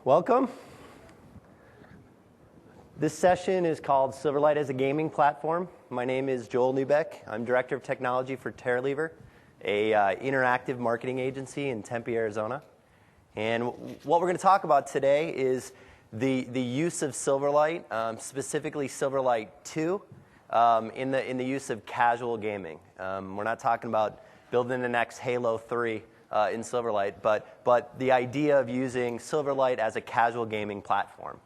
Welcome. This session is called Silverlight as a Gaming Platform. My name is Joel Neubeck. I'm Director of Technology for Terralever, a interactive marketing agency in Tempe, Arizona. And what we're going to talk about today is the use of Silverlight, specifically Silverlight 2, in the use of casual gaming. We're not talking about building the next Halo 3 in Silverlight, but the idea of using Silverlight as a casual gaming platform.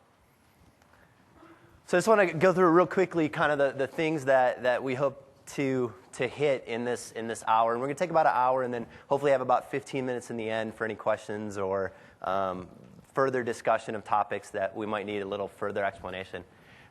So I just want to go through real quickly kind of the things that we hope to hit in this hour. And we're going to take about an hour and then hopefully have about 15 minutes in the end for any questions or further discussion of topics that we might need a little further explanation.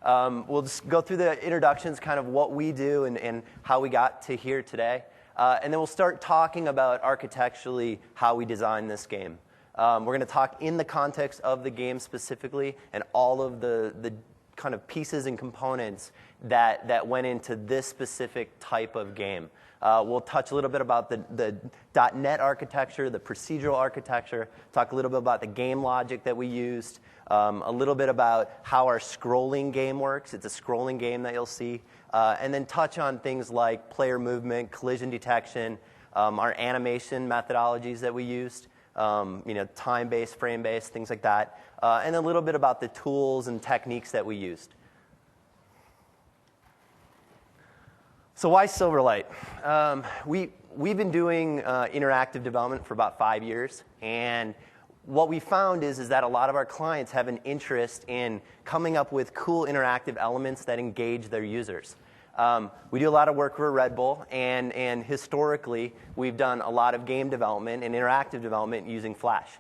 We'll just go through the introductions, kind of what we do and how we got to here today. And then we'll start talking about architecturally how we design this game. We're going to talk in the context of the game specifically and all of the kind of pieces and components that went into this specific type of game. We'll touch a little bit about the .NET architecture, the procedural architecture, talk a little bit about the game logic that we used, a little bit about how our scrolling game works. It's a scrolling game that you'll see. And then touch on things like player movement, collision detection, our animation methodologies that we used, time-based, frame-based, things like that, and a little bit about the tools and techniques that we used. So why Silverlight? We've been doing interactive development for about 5 years, and what we found is that a lot of our clients have an interest in coming up with cool interactive elements that engage their users. We do a lot of work for Red Bull, and historically, we've done a lot of game development and interactive development using Flash.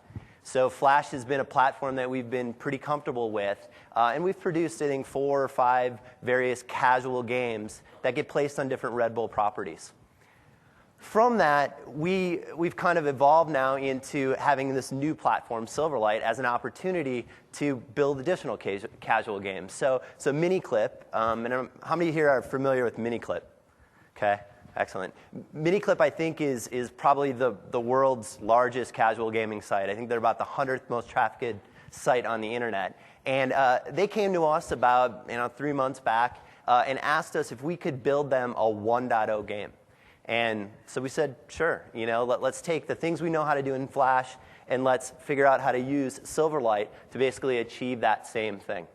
So Flash has been a platform that we've been pretty comfortable with, and we've produced, I think, 4 or 5 various casual games that get placed on different Red Bull properties. From that, we've kind of evolved now into having this new platform, Silverlight, as an opportunity to build additional casual games. So Miniclip, and how many here are familiar with Miniclip? Okay, excellent. Miniclip, I think, is probably the world's largest casual gaming site. I think they're about the 100th most trafficked site on the internet. And they came to us about 3 months back and asked us if we could build them a 1.0 game. And so we said, sure, let's take the things we know how to do in Flash and let's figure out how to use Silverlight to basically achieve that same thing.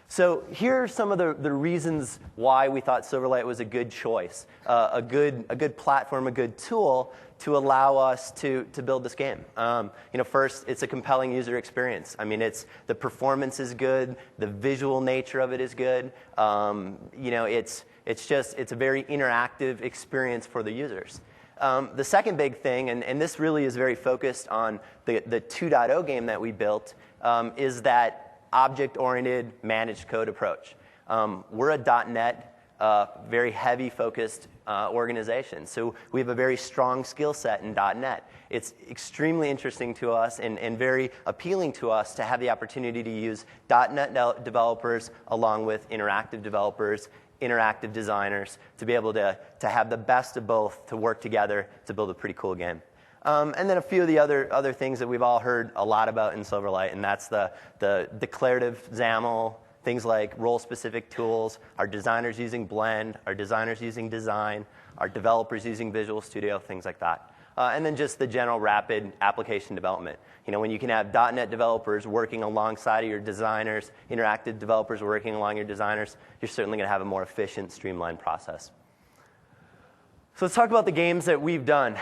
So here are some of the reasons why we thought Silverlight was a good choice, a good platform, a good tool to allow us to build this game. First, it's a compelling user experience. I mean, the performance is good, the visual nature of it is good. It's a very interactive experience for the users. The second big thing, and this really is very focused on the 2.0 game that we built, is that object-oriented managed code approach. We're a .NET, very heavy focused organization. So we have a very strong skill set in .NET. It's extremely interesting to us and very appealing to us to have the opportunity to use .NET developers along with interactive developers, interactive designers, to be able to have the best of both to work together to build a pretty cool game. And then a few of the other things that we've all heard a lot about in Silverlight, and that's the declarative XAML, things like role-specific tools, our designers using Blend, our designers using Design, our developers using Visual Studio, things like that. And then just the general rapid application development. When you can have .NET developers working alongside of your designers, interactive developers working along your designers, you're certainly going to have a more efficient, streamlined process. So let's talk about the games that we've done.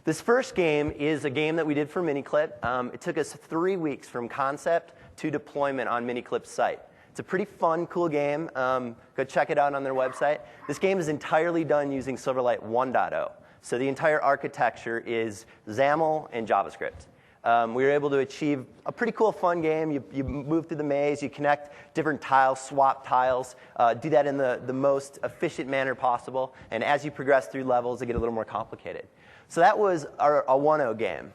This first game is a game that we did for Miniclip. It took us 3 weeks from concept to deployment on Miniclip's site. It's a pretty fun, cool game. Go check it out on their website. This game is entirely done using Silverlight 1.0. So the entire architecture is XAML and JavaScript. We were able to achieve a pretty cool, fun game. You move through the maze, you connect different tiles, swap tiles, do that in the most efficient manner possible. And as you progress through levels, they get a little more complicated. So that was a 1.0 game.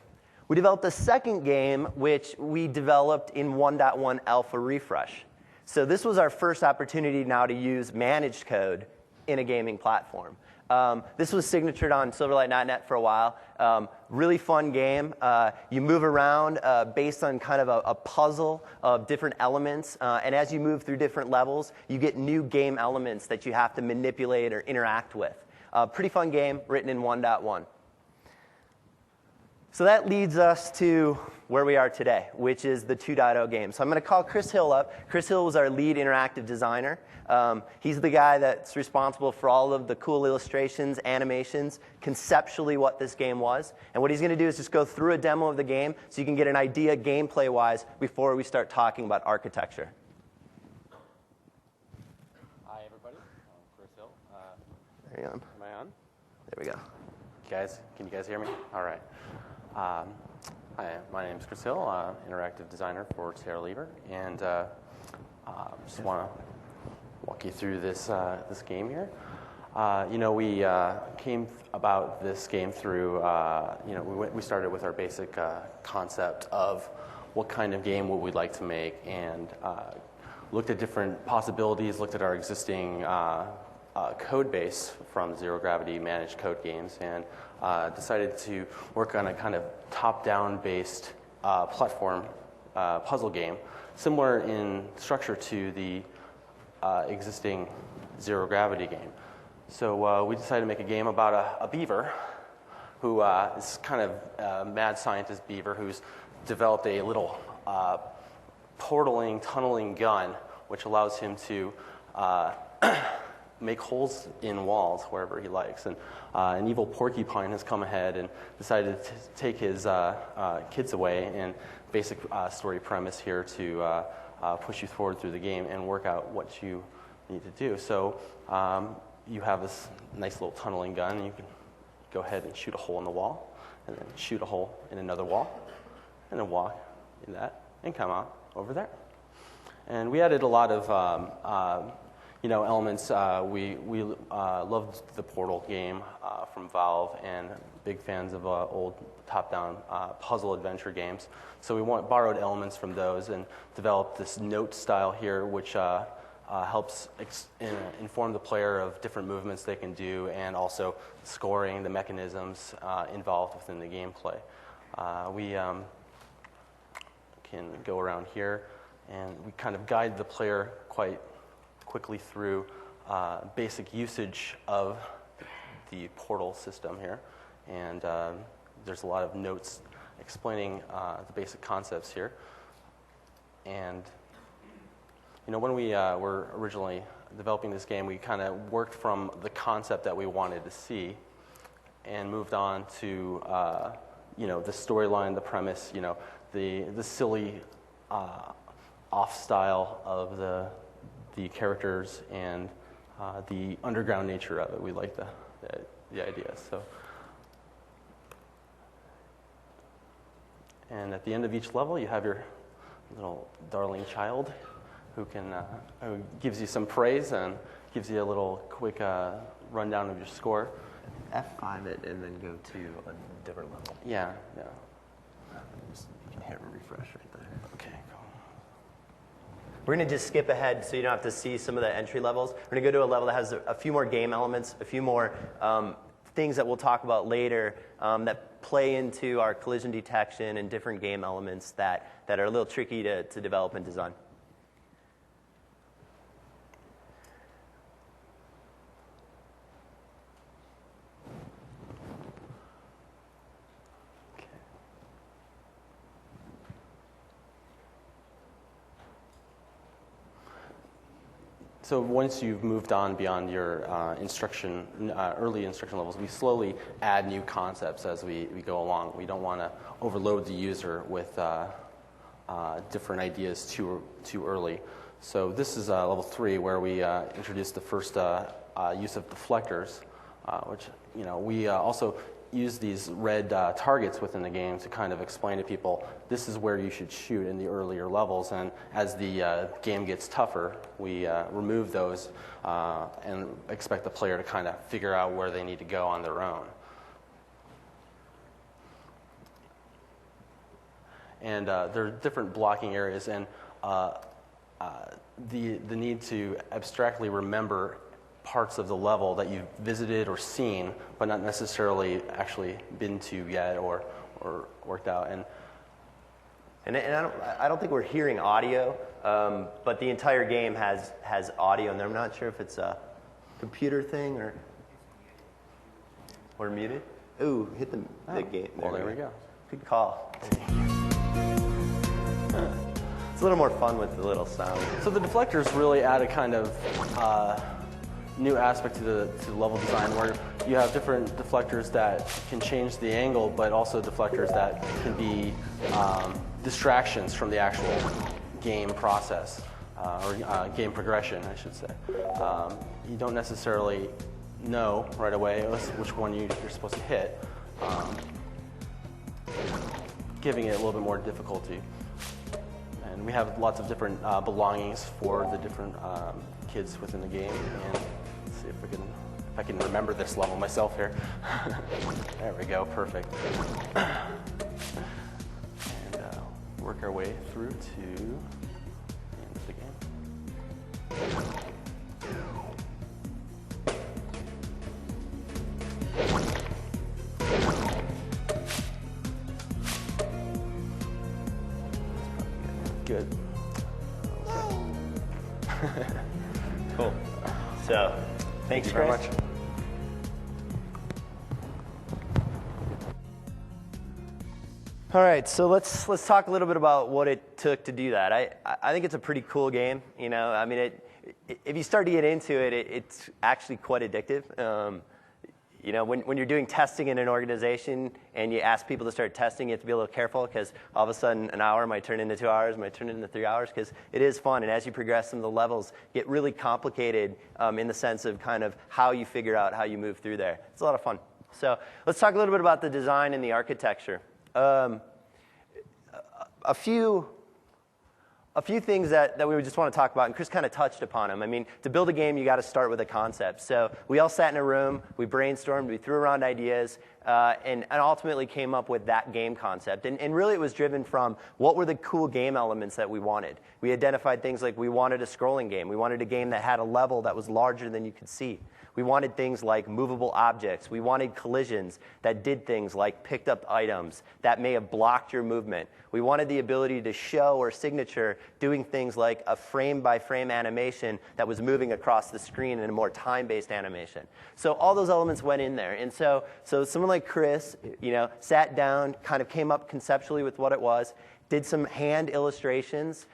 We developed a second game, which we developed in 1.1 alpha refresh. So this was our first opportunity now to use managed code in a gaming platform. This was signatured on Silverlight.net for a while. Really fun game. You move around based on kind of a puzzle of different elements, and as you move through different levels, you get new game elements that you have to manipulate or interact with. Pretty fun game, written in 1.1. So that leads us to where we are today, which is the 2.0 game. So I'm going to call Chris Hill up. Chris Hill was our lead interactive designer. He's the guy that's responsible for all of the cool illustrations, animations, conceptually what this game was. And what he's going to do is just go through a demo of the game so you can get an idea gameplay-wise before we start talking about architecture. Hi, everybody. I'm Chris Hill. There you go. Am I on? There we go. Can you guys hear me? All right. Hi, my name is Chris Hill, interactive designer for Sierra Lever, and just want to walk you through this game here. We came about this game through, we started with our basic concept of what kind of game would we like to make, and looked at different possibilities, looked at our existing code base from Zero Gravity managed code games, and decided to work on a kind of top-down based platform puzzle game, similar in structure to the existing Zero Gravity game. So we decided to make a game about a beaver who is kind of a mad scientist beaver who's developed a little tunneling gun, which allows him to make holes in walls wherever he likes. And an evil porcupine has come ahead and decided to take his kids away. And basic story premise here to push you forward through the game and work out what you need to do. So you have this nice little tunneling gun, and you can go ahead and shoot a hole in the wall, and then shoot a hole in another wall, and then walk in that, and come out over there. And we added a lot of elements. We loved the Portal game from Valve, and big fans of old top-down puzzle adventure games. So we borrowed elements from those and developed this note style here, which helps inform the player of different movements they can do, and also scoring the mechanisms involved within the gameplay. We can go around here, and we kind of guide the player quite quickly through basic usage of the Portal system here. And there's a lot of notes explaining the basic concepts here. And when we were originally developing this game, we kind of worked from the concept that we wanted to see and moved on to the storyline, the premise, the silly off style of the characters and the underground nature of it. We like the idea. So, and at the end of each level, you have your little darling child who gives you some praise and gives you a little quick rundown of your score. F5 it and then go to a different level. Yeah. You can hit refresh right there. Okay, cool. We're going to just skip ahead so you don't have to see some of the entry levels. We're going to go to a level that has a few more game elements, a few more things that we'll talk about later that play into our collision detection and different game elements that are a little tricky to develop and design. So once you've moved on beyond your early instruction levels, we slowly add new concepts as we go along. We don't want to overload the user with different ideas too early. So this is level 3, where we introduced the first use of deflectors, which we also use these red targets within the game to kind of explain to people this is where you should shoot in the earlier levels, and as the game gets tougher, we remove those and expect the player to kind of figure out where they need to go on their own. And there are different blocking areas, and the need to abstractly remember parts of the level that you've visited or seen, but not necessarily actually been to yet or worked out. And I don't think we're hearing audio, but the entire game has audio, and I'm not sure if it's a computer thing or muted. Ooh, hit the game. Well, there we go. Good call. It's a little more fun with the little sound. So the deflectors really add a kind of new aspect to the level design, where you have different deflectors that can change the angle, but also deflectors that can be distractions from the actual game process, or game progression, I should say. You don't necessarily know right away which one you're supposed to hit, giving it a little bit more difficulty. And we have lots of different belongings for the different kids within the game. And let's see if I can remember this level myself here. There we go, perfect. And work our way through to the end of the game. Good. Cool. So, thanks very much. All right, so let's talk a little bit about what it took to do that. I think it's a pretty cool game. You know, I mean, if you start to get into it, it's actually quite addictive. You know, when you're doing testing in an organization and you ask people to start testing, you have to be a little careful, because all of a sudden an hour might turn into 2 hours, might turn into 3 hours, because it is fun. And as you progress, some of the levels get really complicated in the sense of kind of how you figure out how you move through there. It's a lot of fun. So let's talk a little bit about the design and the architecture. A few things that we would just want to talk about, and Chris kind of touched upon them. I mean, to build a game, you got to start with a concept. So we all sat in a room, we brainstormed, we threw around ideas, and ultimately came up with that game concept. And really it was driven from what were the cool game elements that we wanted. We identified things like we wanted a scrolling game. We wanted a game that had a level that was larger than you could see. We wanted things like movable objects. We wanted collisions that did things like picked up items that may have blocked your movement. We wanted the ability to show or signature doing things like a frame-by-frame animation that was moving across the screen in a more time-based animation. So all those elements went in there. And so someone like Chris, you know, sat down, kind of came up conceptually with what it was, did some hand illustrations,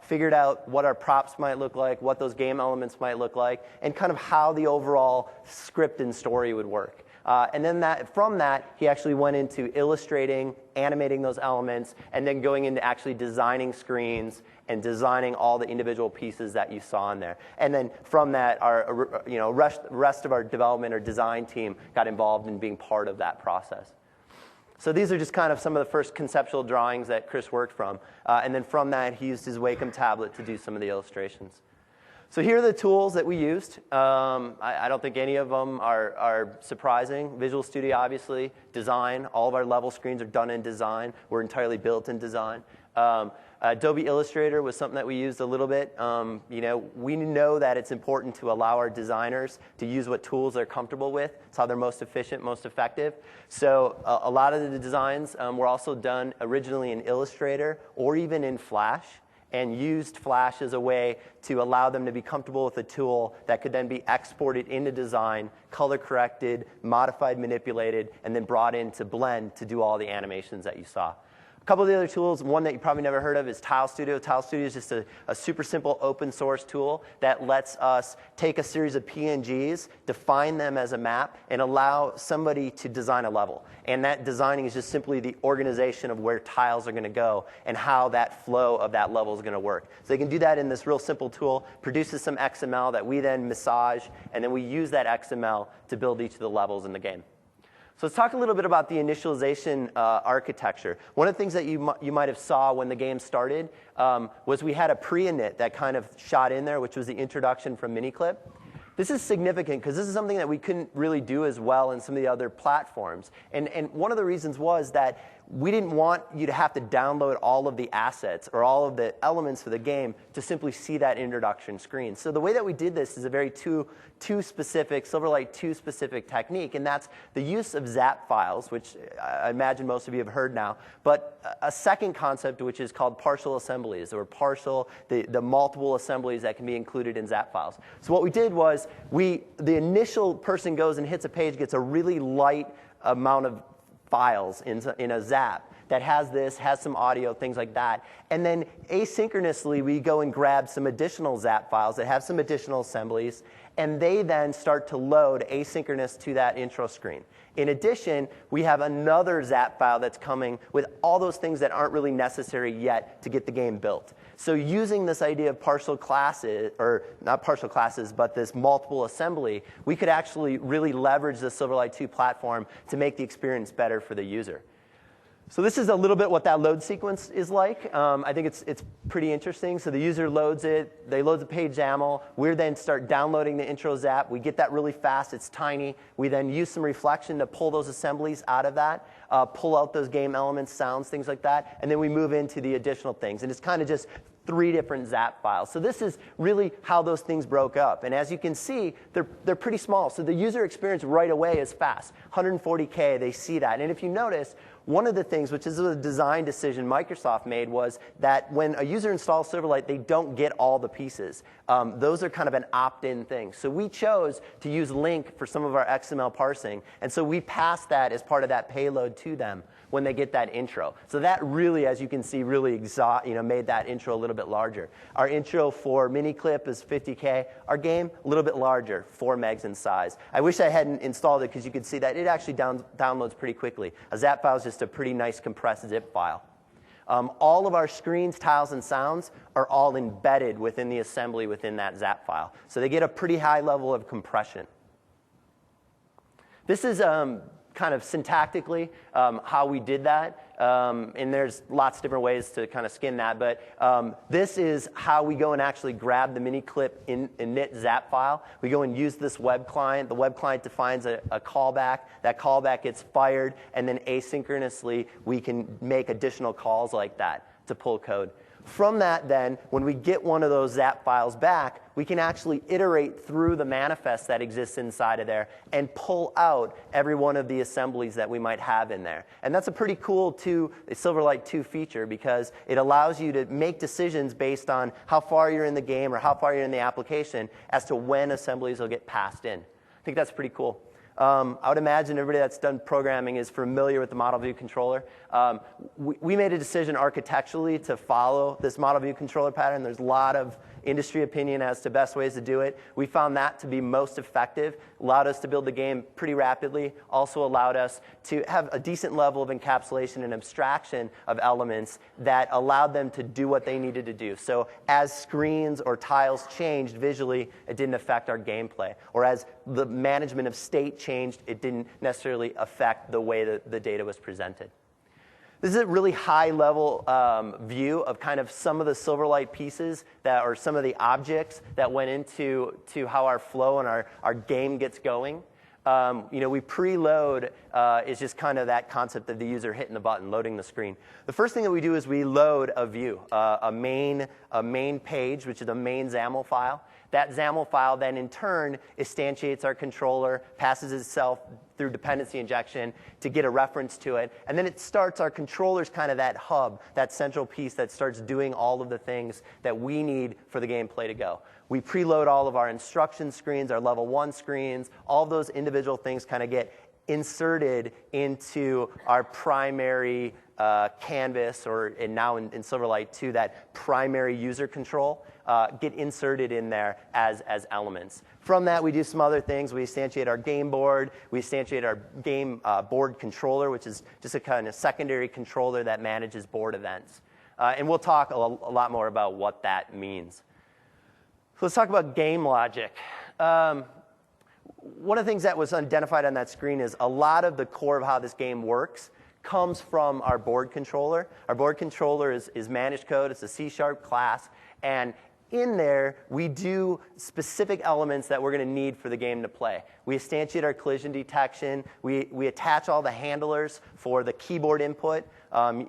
figured out what our props might look like, what those game elements might look like, and kind of how the overall script and story would work. And then from that, he actually went into illustrating, animating those elements, and then going into actually designing screens and designing all the individual pieces that you saw in there. And then from that, our rest of our development or design team got involved in being part of that process. So these are just kind of some of the first conceptual drawings that Chris worked from. And then from that, he used his Wacom tablet to do some of the illustrations. So here are the tools that we used. I don't think any of them are surprising. Visual Studio, obviously. Design. All of our level screens are done in design. We're entirely built in design. Adobe Illustrator was something that we used a little bit. We know that it's important to allow our designers to use what tools they're comfortable with. It's how they're most efficient, most effective. So a lot of the designs were also done originally in Illustrator or even in Flash, and used Flash as a way to allow them to be comfortable with a tool that could then be exported into design, color corrected, modified, manipulated, and then brought into Blend to do all the animations that you saw. A couple of the other tools, one that you probably never heard of is Tile Studio. Tile Studio is just a super simple open source tool that lets us take a series of PNGs, define them as a map, and allow somebody to design a level. And that designing is just simply the organization of where tiles are going to go and how that flow of that level is going to work. So they can do that in this real simple tool, produces some XML that we then massage, and then we use that XML to build each of the levels in the game. So let's talk a little bit about the initialization architecture. One of the things that you might have saw when the game started was we had a pre-init that kind of shot in there, which was the introduction from Miniclip. This is significant because this is something that we couldn't really do as well in some of the other platforms. And one of the reasons was that we didn't want you to have to download all of the assets or all of the elements for the game to simply see that introduction screen. So the way that we did this is a very two-specific, Silverlight 2 specific technique, and that's the use of ZAP files, which I imagine most of you have heard now, but a second concept which is called partial assemblies, or the multiple assemblies that can be included in ZAP files. So what we did was the initial person goes and hits a page, gets a really light amount of files in a ZAP that has some audio, things like that. And then asynchronously, we go and grab some additional ZAP files that have some additional assemblies, and they then start to load asynchronous to that intro screen. In addition, we have another ZAP file that's coming with all those things that aren't really necessary yet to get the game built. So using this idea of partial classes, or not partial classes, but this multiple assembly, we could actually really leverage the Silverlight 2 platform to make the experience better for the user. So this is a little bit what that load sequence is like. I think it's pretty interesting. So the user loads it. They load the page XAML. We then start downloading the intro ZAP. We get that really fast. It's tiny. We then use some reflection to pull those assemblies out of that, pull out those game elements, sounds, things like that. And then we move into the additional things. And it's kind of just 3 different ZAP files. So this is really how those things broke up. And as you can see, they're pretty small. So the user experience right away is fast. 140K, they see that. And if you notice, one of the things, which is a design decision Microsoft made, was that when a user installs Silverlight, they don't get all the pieces. Those are kind of an opt-in thing. So we chose to use LINQ for some of our XML parsing. And so we passed that as part of that payload to them when they get that intro. So that really, as you can see, really made that intro a little bit larger. Our intro for Miniclip is 50K. Our game, a little bit larger, 4 megs in size. I wish I hadn't installed it because you could see that it actually downloads pretty quickly. A ZAP file is just a pretty nice compressed zip file. All of our screens, tiles, and sounds are all embedded within the assembly within that ZAP file. So they get a pretty high level of compression. This is kind of syntactically how we did that. And there's lots of different ways to kind of skin that. But this is how we go and actually grab the Miniclip init ZAP file. We go and use this web client. The web client defines a callback. That callback gets fired. And then asynchronously, we can make additional calls like that to pull code. From that, then, when we get one of those ZAP files back, we can actually iterate through the manifest that exists inside of there and pull out every one of the assemblies that we might have in there. And that's a pretty cool Silverlight 2 feature because it allows you to make decisions based on how far you're in the game or how far you're in the application as to when assemblies will get passed in. I think that's pretty cool. I would imagine everybody that's done programming is familiar with the model view controller. We made a decision architecturally to follow this model view controller pattern. There's a lot of industry opinion as to best ways to do it. We found that to be most effective, allowed us to build the game pretty rapidly, also allowed us to have a decent level of encapsulation and abstraction of elements that allowed them to do what they needed to do. So as screens or tiles changed visually, it didn't affect our gameplay. Or as the management of state changed, it didn't necessarily affect the way that the data was presented. This is a really high-level view of kind of some of the Silverlight pieces or some of the objects that went into how our flow and our game gets going. We preload is just kind of that concept of the user hitting the button, loading the screen. The first thing that we do is we load a view, a main page, which is a main XAML file. That XAML file then in turn instantiates our controller, passes itself through dependency injection to get a reference to it. And then it starts, our controller's kind of that hub, that central piece that starts doing all of the things that we need for the gameplay to go. We preload all of our instruction screens, our level 1 screens, all of those individual things kind of get inserted into our primary canvas, and now in Silverlight 2, that primary user control, get inserted in there as elements. From that, we do some other things. We instantiate our game board. We instantiate our game board controller, which is just a kind of secondary controller that manages board events. And we'll talk a lot more about what that means. So let's talk about game logic. One of the things that was identified on that screen is a lot of the core of how this game works comes from our board controller. Our board controller is managed code. It's a C# class. And in there, we do specific elements that we're going to need for the game to play. We instantiate our collision detection. We attach all the handlers for the keyboard input.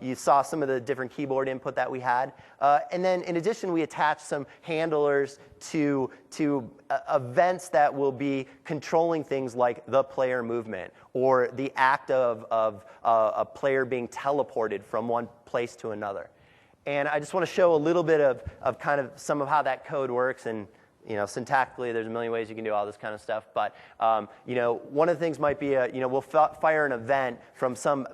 You saw some of the different keyboard input that we had. And then in addition, we attach some handlers to events that will be controlling things like the player movement or the act of a player being teleported from one place to another. And I just want to show a little bit of kind of some of how that code works. And syntactically, there's a million ways you can do all this kind of stuff. But one of the things might be we'll fire an event from some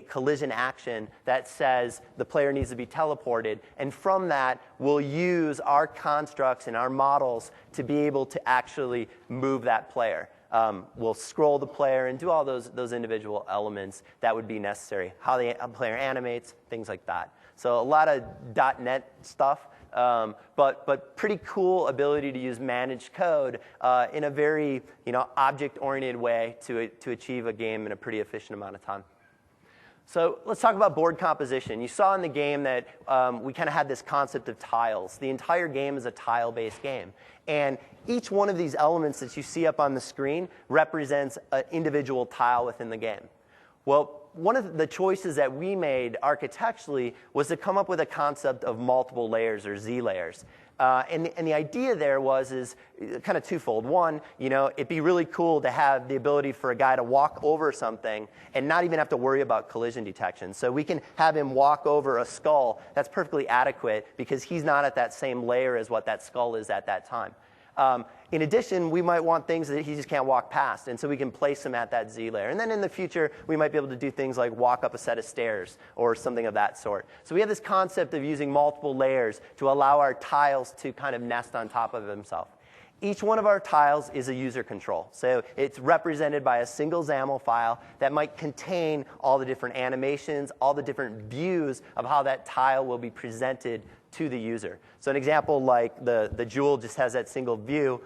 collision action that says the player needs to be teleported, and from that, we'll use our constructs and our models to be able to actually move that player. We'll scroll the player and do all those individual elements that would be necessary, how the player animates, things like that. So a lot of .NET stuff. But pretty cool ability to use managed code in a very object-oriented way to achieve a game in a pretty efficient amount of time. So let's talk about board composition. You saw in the game that we kind of had this concept of tiles. The entire game is a tile-based game. And each one of these elements that you see up on the screen represents an individual tile within the game. Well, one of the choices that we made architecturally was to come up with a concept of multiple layers or Z layers. And the idea there is kind of twofold. One, it'd be really cool to have the ability for a guy to walk over something and not even have to worry about collision detection. So we can have him walk over a skull. That's perfectly adequate because he's not at that same layer as what that skull is at that time. In addition, we might want things that he just can't walk past, and so we can place him at that Z layer. And then in the future, we might be able to do things like walk up a set of stairs or something of that sort. So we have this concept of using multiple layers to allow our tiles to kind of nest on top of themselves. Each one of our tiles is a user control. So it's represented by a single XAML file that might contain all the different animations, all the different views of how that tile will be presented to the user. So an example like the jewel just has that single view.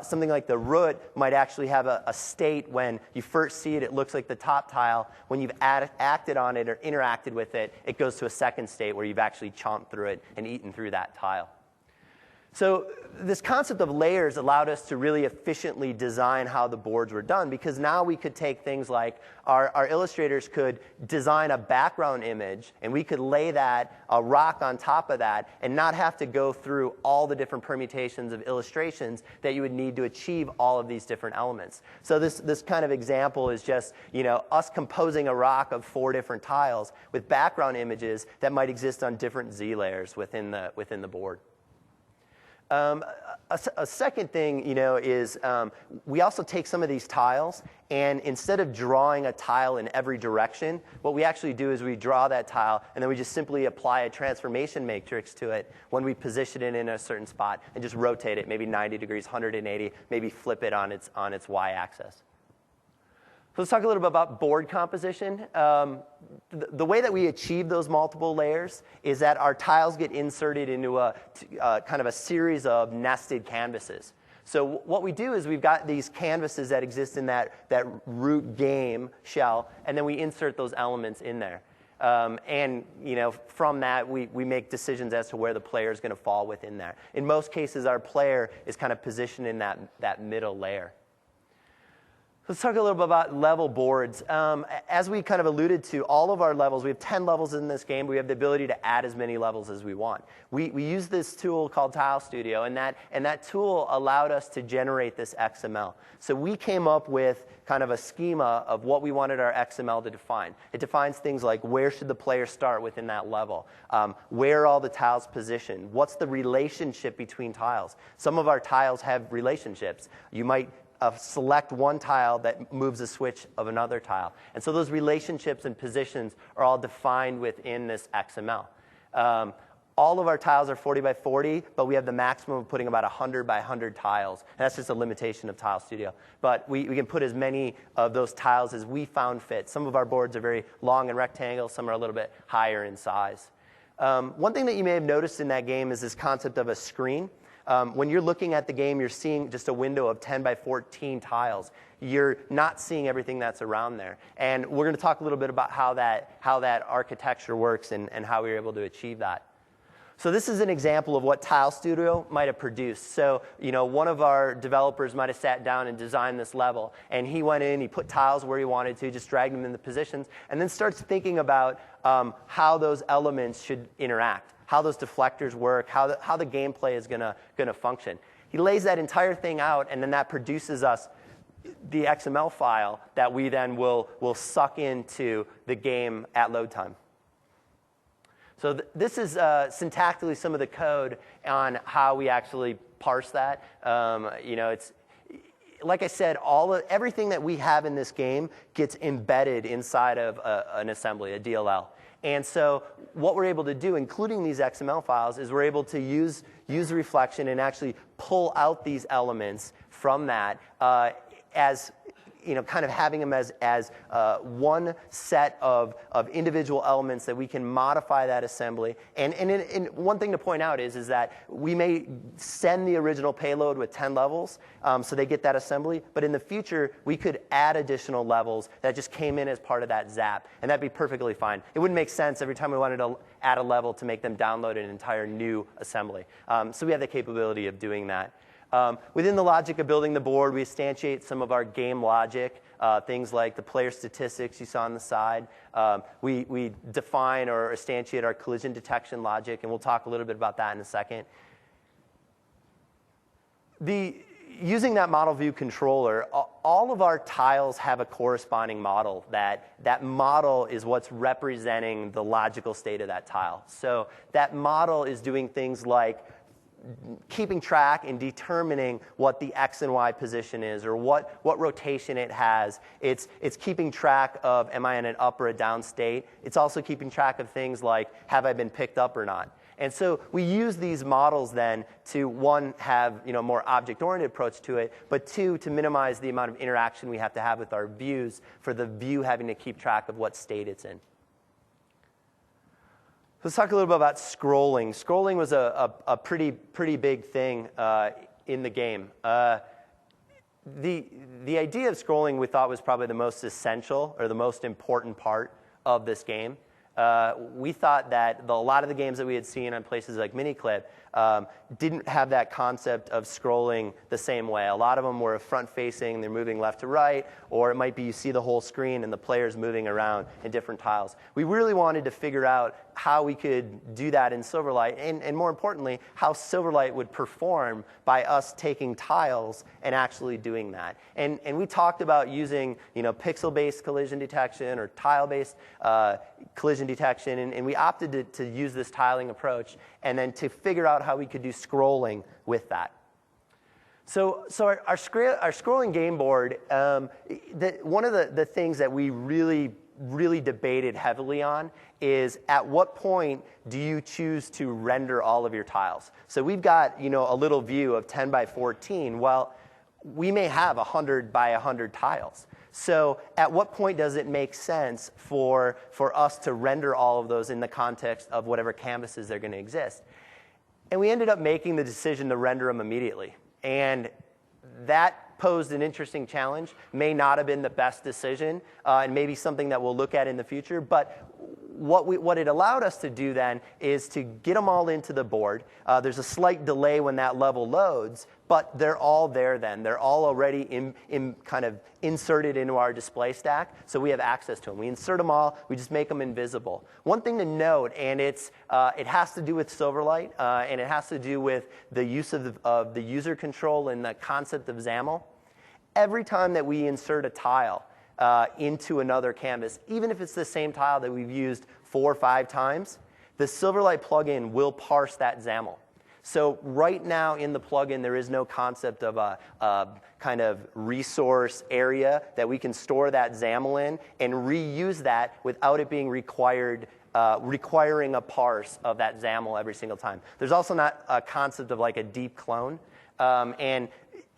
Something like the root might actually have a state when you first see it, it looks like the top tile. When you've acted on it or interacted with it, it goes to a second state where you've actually chomped through it and eaten through that tile. So this concept of layers allowed us to really efficiently design how the boards were done, because now we could take things like our illustrators could design a background image, and we could lay a rock on top of that and not have to go through all the different permutations of illustrations that you would need to achieve all of these different elements. So this kind of example is just us composing a rock of 4 different tiles with background images that might exist on different Z layers within the board. A second thing, is we also take some of these tiles, and instead of drawing a tile in every direction, what we actually do is we draw that tile, and then we just simply apply a transformation matrix to it when we position it in a certain spot, and just rotate it, maybe 90 degrees, 180, maybe flip it on its y-axis. So let's talk a little bit about board composition. The way that we achieve those multiple layers is that our tiles get inserted into a kind of a series of nested canvases. So what we do is we've got these canvases that exist in that root game shell, and then we insert those elements in there. And from that, we make decisions as to where the player is going to fall within there. In most cases, our player is kind of positioned in that middle layer. Let's talk a little bit about level boards. As we kind of alluded to, all of our levels, we have 10 levels in this game. We have the ability to add as many levels as we want. We use this tool called Tile Studio, and that tool allowed us to generate this XML. So we came up with kind of a schema of what we wanted our XML to define. It defines things like where should the player start within that level, where are all the tiles positioned, what's the relationship between tiles. Some of our tiles have relationships. You might select one tile that moves a switch of another tile. And so those relationships and positions are all defined within this XML. All of our tiles are 40 by 40, but we have the maximum of putting about 100 by 100 tiles. And that's just a limitation of Tile Studio. But we can put as many of those tiles as we found fit. Some of our boards are very long and rectangle. Some are a little bit higher in size. One thing that you may have noticed in that game is this concept of a screen. When you're looking at the game, you're seeing just a window of 10 by 14 tiles. You're not seeing everything that's around there. And we're going to talk a little bit about how that architecture works and how we were able to achieve that. So this is an example of what Tile Studio might have produced. So, one of our developers might have sat down and designed this level, and he went in, he put tiles where he wanted to, just dragged them in the positions, and then starts thinking about how those elements should interact, how those deflectors work, how the gameplay is gonna function. He lays that entire thing out, and then that produces us the XML file that we then will suck into the game at load time. So this is syntactically some of the code on how we actually parse that. It's like I said, everything that we have in this game gets embedded inside of an assembly, a DLL. And so what we're able to do, including these XML files, is we're able to use reflection and actually pull out these elements from that as kind of having them as one set of individual elements that we can modify that assembly. And one thing to point out is that we may send the original payload with 10 levels, so they get that assembly. But in the future, we could add additional levels that just came in as part of that zap, and that'd be perfectly fine. It wouldn't make sense every time we wanted to add a level to make them download an entire new assembly. So we have the capability of doing that. Within the logic of building the board, we instantiate some of our game logic, things like the player statistics you saw on the side. We define or instantiate our collision detection logic, and we'll talk a little bit about that in a second. Using that model view controller, all of our tiles have a corresponding model. That model is what's representing the logical state of that tile. So that model is doing things like keeping track and determining what the X and Y position is, or what rotation it has. It's keeping track of, am I in an up or a down state? It's also keeping track of things like, have I been picked up or not? And so we use these models then to, one, have a more object-oriented approach to it, but two, to minimize the amount of interaction we have to have with our views for the view having to keep track of what state it's in. Let's talk a little bit about scrolling. Scrolling was a pretty big thing in the game. The idea of scrolling we thought was probably the most essential or the most important part of this game. We thought that a lot of the games that we had seen on places like Miniclip didn't have that concept of scrolling the same way. A lot of them were front-facing, they're moving left to right, or it might be you see the whole screen and the player's moving around in different tiles. We really wanted to figure out how we could do that in Silverlight, and more importantly, how Silverlight would perform by us taking tiles and actually doing that. And we talked about using pixel-based collision detection or tile-based collision detection, and we opted to use this tiling approach and then to figure out how we could do scrolling with that. So our scrolling game board, one of the things that we really debated heavily on is at what point do you choose to render all of your tiles? So we've got a little view of 10 by 14. Well, we may have 100 by 100 tiles. So at what point does it make sense for us to render all of those in the context of whatever canvases are going to exist? And we ended up making the decision to render them immediately. And that posed an interesting challenge. May not have been the best decision, and maybe something that we'll look at in the future. But what it allowed us to do then is to get them all into the board. There's a slight delay when that level loads, but they're all there then. They're all already kind of inserted into our display stack, so we have access to them. We insert them all. We just make them invisible. One thing to note, and it has to do with Silverlight, and it has to do with the use of the user control and the concept of XAML. Every time that we insert a tile into another canvas, even if it's the same tile that we've used 4 or 5 times, the Silverlight plugin will parse that XAML. So right now in the plugin, there is no concept of a kind of resource area that we can store that XAML in and reuse that without it being requiring a parse of that XAML every single time. There's also not a concept of like a deep clone. And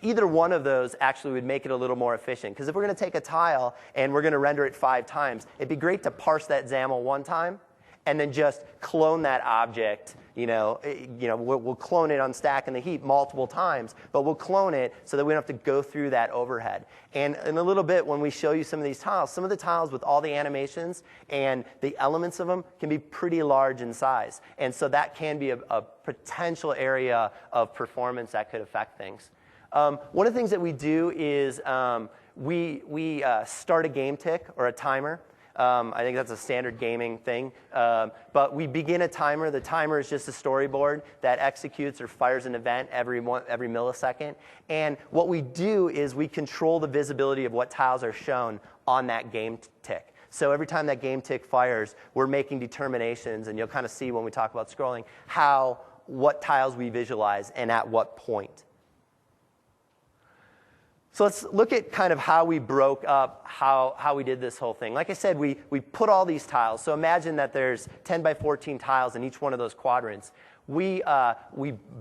either one of those actually would make it a little more efficient. Because if we're going to take a tile and we're going to render it 5 times, it'd be great to parse that XAML one time and then just clone that object we'll clone it on stack in the heap multiple times, but we'll clone it so that we don't have to go through that overhead. And in a little bit, when we show you some of these tiles, some of the tiles with all the animations and the elements of them can be pretty large in size. And so that can be a potential area of performance that could affect things. One of the things that we do is we start a game tick or a timer. I think that's a standard gaming thing. But we begin a timer. The timer is just a storyboard that executes or fires an event every millisecond. And what we do is we control the visibility of what tiles are shown on that game tick. So every time that game tick fires, we're making determinations, and you'll kind of see when we talk about scrolling what tiles we visualize and at what point. So let's look at kind of how we broke up how we did this whole thing. Like I said, we put all these tiles. So imagine that there's 10 by 14 tiles in each one of those quadrants. We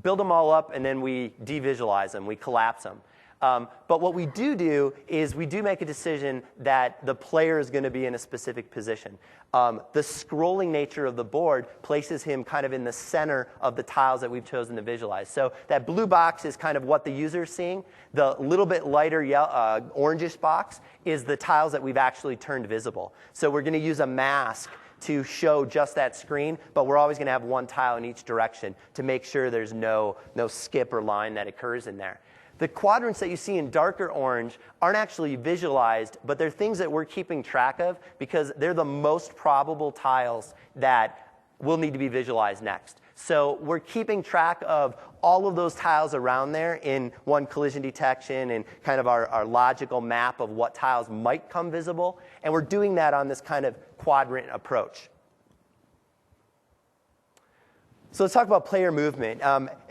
build them all up, and then we devisualize them. We collapse them. But what we do is we do make a decision that the player is going to be in a specific position. The scrolling nature of the board places him kind of in the center of the tiles that we've chosen to visualize. So that blue box is kind of what the user is seeing. The little bit lighter orangish box is the tiles that we've actually turned visible. So we're going to use a mask to show just that screen, but we're always going to have one tile in each direction to make sure there's no skip or line that occurs in there. The quadrants that you see in darker orange aren't actually visualized, but they're things that we're keeping track of because they're the most probable tiles that will need to be visualized next. So we're keeping track of all of those tiles around there in one collision detection and kind of our logical map of what tiles might come visible, and we're doing that on this kind of quadrant approach. So let's talk about player movement.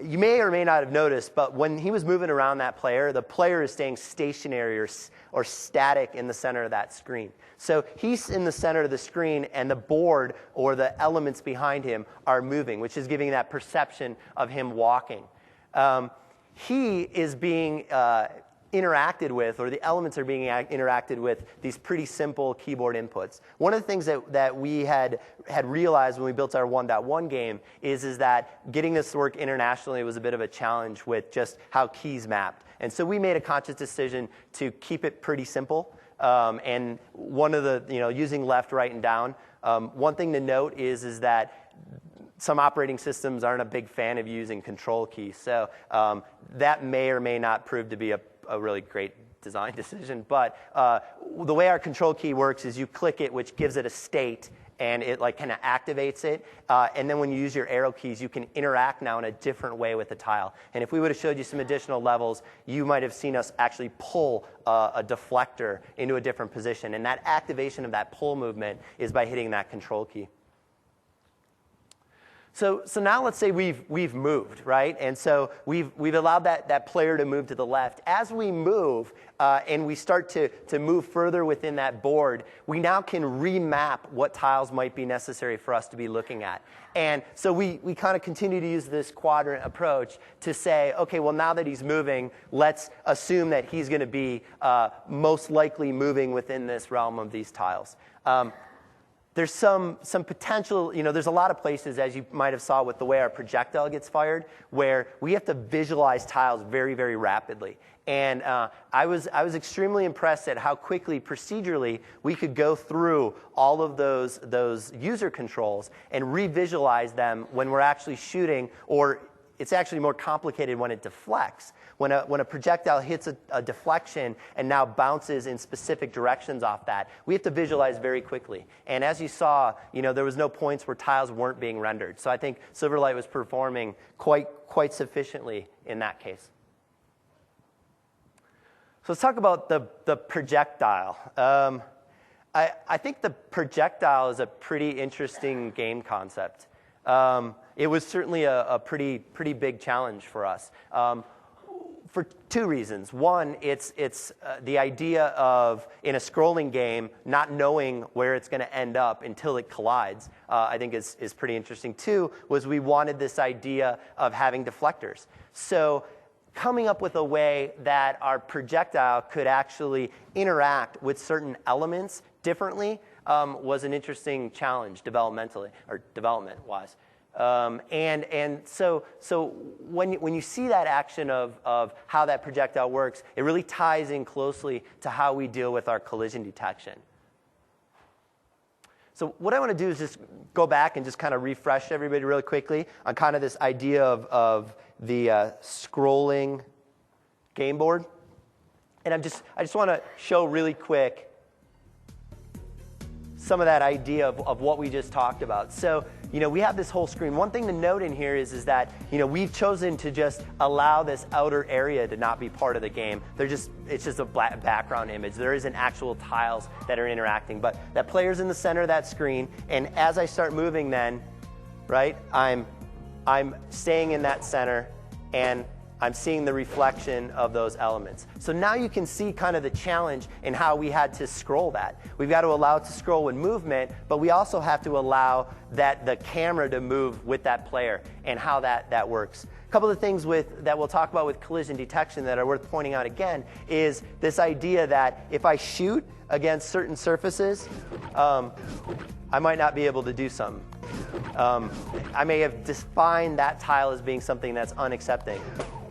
You may or may not have noticed, but when he was moving around that player, the player is staying stationary or static in the center of that screen. So he's in the center of the screen, and the board or the elements behind him are moving, which is giving that perception of him walking. He is being interacted with, or the elements are being interacted with these pretty simple keyboard inputs. One of the things that we had realized when we built our 1.1 game is that getting this to work internationally was a bit of a challenge with just how keys mapped. And so we made a conscious decision to keep it pretty simple. And one of the, using left, right, and down. One thing to note is that some operating systems aren't a big fan of using control keys. So that may or may not prove to be a really great design decision. But the way our control key works is you click it, which gives it a state, and it kind of activates it. And then when you use your arrow keys, you can interact now in a different way with the tile. And if we would have showed you some additional levels, you might have seen us actually pull a deflector into a different position. And that activation of that pull movement is by hitting that control key. So now let's say we've moved, right? And so we've allowed that player to move to the left. As we move and we start to move further within that board, we now can remap what tiles might be necessary for us to be looking at. And so we kind of continue to use this quadrant approach to say, okay, well, now that he's moving, let's assume that he's going to be most likely moving within this realm of these tiles. There's some potential, there's a lot of places, as you might have saw with the way our projectile gets fired, where we have to visualize tiles very, very rapidly. And I was extremely impressed at how quickly, procedurally, we could go through all of those user controls and revisualize them when we're actually shooting, or it's actually more complicated when it deflects. When a projectile hits a deflection and now bounces in specific directions off that, we have to visualize very quickly. And as you saw, there was no points where tiles weren't being rendered. So I think Silverlight was performing quite sufficiently in that case. So let's talk about the projectile. I think the projectile is a pretty interesting game concept. It was certainly a pretty big challenge for us. For two reasons. One, it's the idea of, in a scrolling game, not knowing where it's going to end up until it collides, I think is pretty interesting. Two, was we wanted this idea of having deflectors. So coming up with a way that our projectile could actually interact with certain elements differently was an interesting challenge developmentally, or development-wise. So when you see that action of how that projectile works, it really ties in closely to how we deal with our collision detection. So what I want to do is just go back and just kind of refresh everybody really quickly on kind of this idea of the scrolling game board. And I just want to show really quick some of that idea of what we just talked about. So, we have this whole screen. One thing to note in here is that, we've chosen to just allow this outer area to not be part of the game. It's just a black background image. There isn't actual tiles that are interacting, but that player's in the center of that screen, and as I start moving then, right, I'm staying in that center, and I'm seeing the reflection of those elements. So now you can see kind of the challenge in how we had to scroll that. We've got to allow it to scroll with movement, but we also have to allow the camera to move with that player and how that works. A couple of things that we'll talk about with collision detection that are worth pointing out again is this idea that if I shoot against certain surfaces, I might not be able to do something. I may have defined that tile as being something that's unaccepting.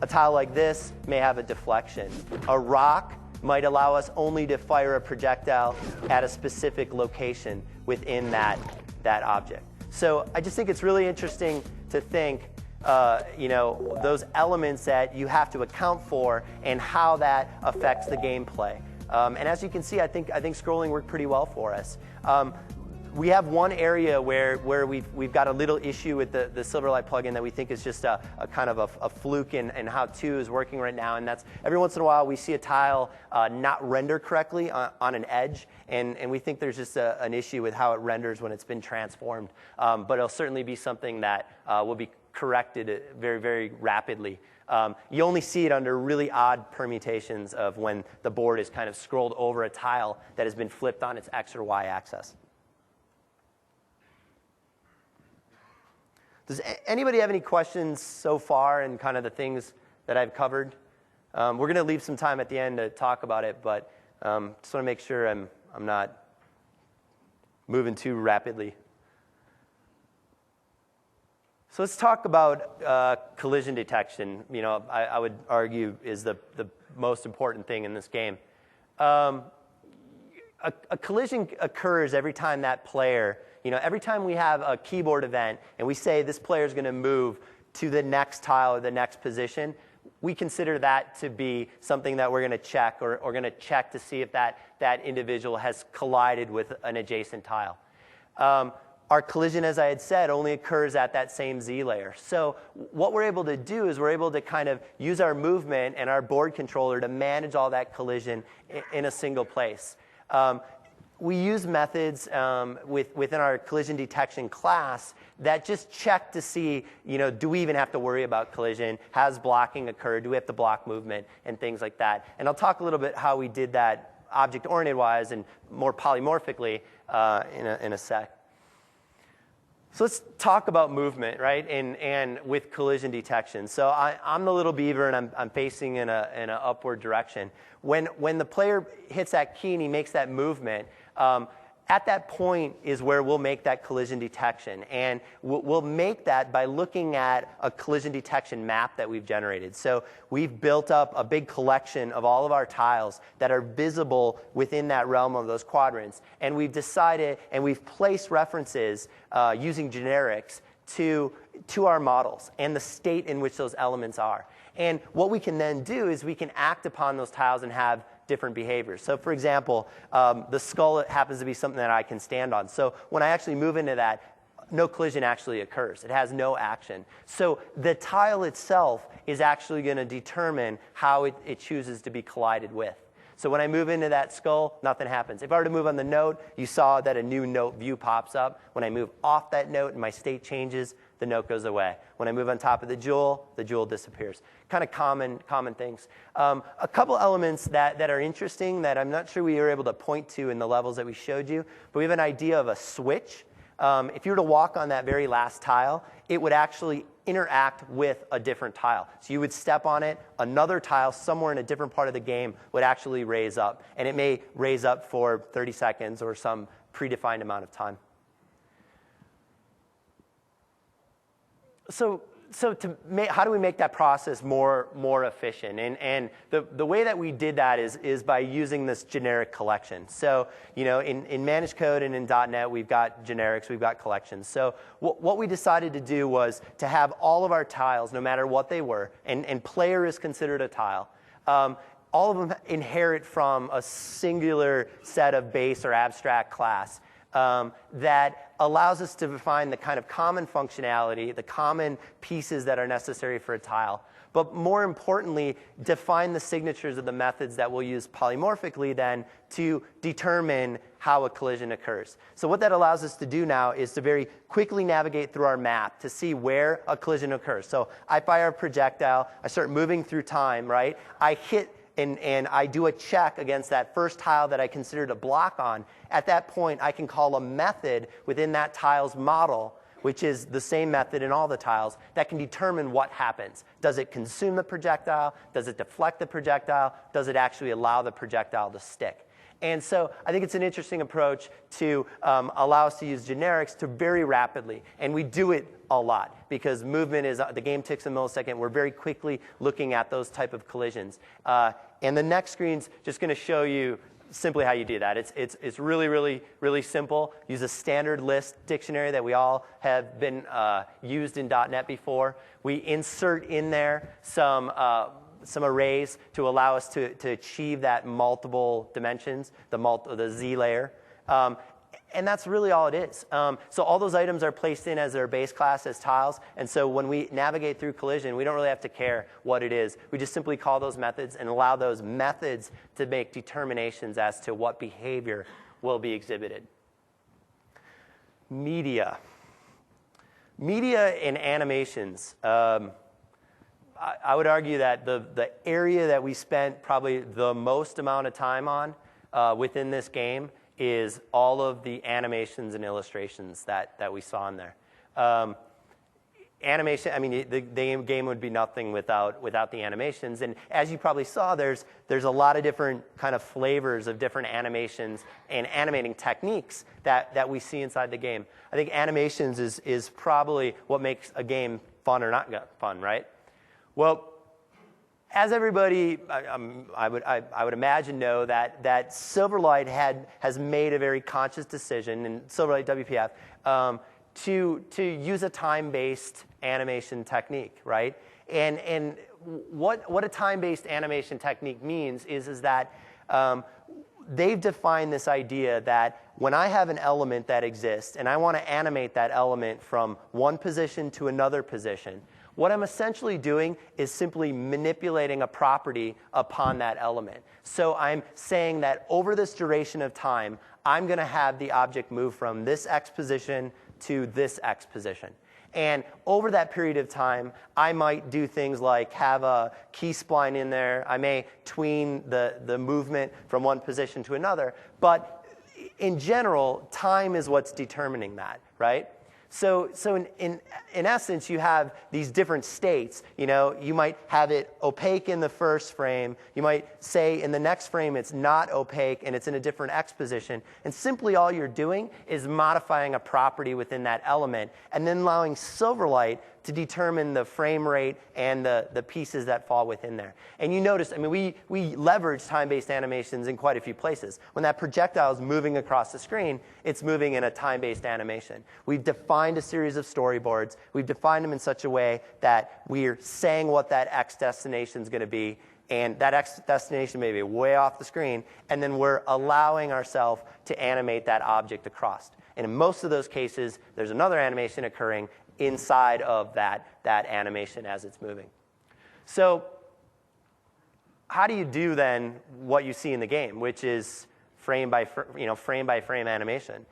A tile like this may have a deflection. A rock might allow us only to fire a projectile at a specific location within that object. So I just think it's really interesting to think, those elements that you have to account for and how that affects the gameplay. And as you can see, I think scrolling worked pretty well for us. We have one area where we've got a little issue with the Silverlight plugin that we think is just a kind of a fluke in how 2 is working right now, and that's every once in a while we see a tile not render correctly on an edge, and we think there's just an issue with how it renders when it's been transformed. But it'll certainly be something that will be corrected very, very rapidly. You only see it under really odd permutations of when the board is kind of scrolled over a tile that has been flipped on its X or Y axis. Does anybody have any questions so far and kind of the things that I've covered? We're going to leave some time at the end to talk about it, but just want to make sure I'm not moving too rapidly. So let's talk about collision detection. I would argue is the most important thing in this game. A collision occurs every time that player, every time we have a keyboard event and we say this player is going to move to the next tile or the next position, we consider that to be something that we're going to check or going to check to see if that individual has collided with an adjacent tile. Our collision, as I had said, only occurs at that same Z layer. So what we're able to do is we're able to kind of use our movement and our board controller to manage all that collision in a single place. We use methods within our collision detection class that just check to see, do we even have to worry about collision? Has blocking occurred? Do we have to block movement? And things like that. And I'll talk a little bit how we did that object-oriented-wise and more polymorphically in a sec. So let's talk about movement, right? And with collision detection. So I'm the little beaver, and I'm facing in an upward direction. When the player hits that key and he makes that movement, at that point is where we'll make that collision detection. And we'll make that by looking at a collision detection map that we've generated. So we've built up a big collection of all of our tiles that are visible within that realm of those quadrants. And we've decided, and we've placed references using generics to our models and the state in which those elements are. And what we can then do is we can act upon those tiles and have different behaviors. So for example, the skull happens to be something that I can stand on. So when I actually move into that, no collision actually occurs. It has no action. So the tile itself is actually going to determine how it chooses to be collided with. So when I move into that skull, nothing happens. If I were to move on the note, you saw that a new note view pops up. When I move off that note and my state changes, the note goes away. When I move on top of the jewel disappears. Kind of common things. A couple elements that are interesting that I'm not sure we were able to point to in the levels that we showed you, but we have an idea of a switch. If you were to walk on that very last tile, it would actually interact with a different tile. So you would step on it, another tile somewhere in a different part of the game would actually raise up. And it may raise up for 30 seconds or some predefined amount of time. How do we make that process more efficient? And the way that we did that is by using this generic collection. So, in managed code and in .NET, we've got generics, we've got collections. So what we decided to do was to have all of our tiles, no matter what they were, and player is considered a tile, all of them inherit from a singular set of base or abstract class that allows us to define the kind of common functionality, the common pieces that are necessary for a tile. But more importantly, define the signatures of the methods that we'll use polymorphically then to determine how a collision occurs. So what that allows us to do now is to very quickly navigate through our map to see where a collision occurs. So I fire a projectile, I start moving through time, right? I hit and I do a check against that first tile that I considered a block on. At that point, I can call a method within that tile's model, which is the same method in all the tiles, that can determine what happens. Does it consume the projectile? Does it deflect the projectile? Does it actually allow the projectile to stick? And so I think it's an interesting approach to allow us to use generics to very rapidly. And we do it a lot because movement is, the game ticks a millisecond. We're very quickly looking at those type of collisions. And the next screen's just going to show you simply how you do that. It's really, really, really simple. Use a standard list dictionary that we all have been used in .NET before. We insert in there some arrays to allow us to achieve that multiple dimensions, the Z layer. And that's really all it is. So all those items are placed in as their base class as tiles. And so when we navigate through collision, we don't really have to care what it is. We just simply call those methods and allow those methods to make determinations as to what behavior will be exhibited. Media and animations. I would argue that the area that we spent probably the most amount of time on within this game is all of the animations and illustrations that we saw in there. Animation, I mean, the game would be nothing without the animations. And as you probably saw, there's a lot of different kind of flavors of different animations and animating techniques that we see inside the game. I think animations is probably what makes a game fun or not fun, right? Well, as everybody, I would imagine know that Silverlight has made a very conscious decision, and Silverlight WPF, to use a time-based animation technique, right? And what a time-based animation technique means is that they've defined this idea that when I have an element that exists and I want to animate that element from one position to another position, what I'm essentially doing is simply manipulating a property upon that element. So I'm saying that over this duration of time, I'm going to have the object move from this X position to this X position. And over that period of time, I might do things like have a key spline in there. I may tween the movement from one position to another. But in general, time is what's determining that, right? So in essence, you have these different states. You might have it opaque in the first frame. You might say in the next frame it's not opaque and it's in a different X position. And simply all you're doing is modifying a property within that element and then allowing Silverlight to determine the frame rate and the pieces that fall within there. And you notice, I mean, we leverage time-based animations in quite a few places. When that projectile is moving across the screen, it's moving in a time-based animation. We've defined a series of storyboards. We've defined them in such a way that we're saying what that X destination is going to be, and that X destination may be way off the screen, and then we're allowing ourselves to animate that object across. And in most of those cases, there's another animation occurring inside of that animation as it's moving. So how do you do then what you see in the game, which is frame by frame animation?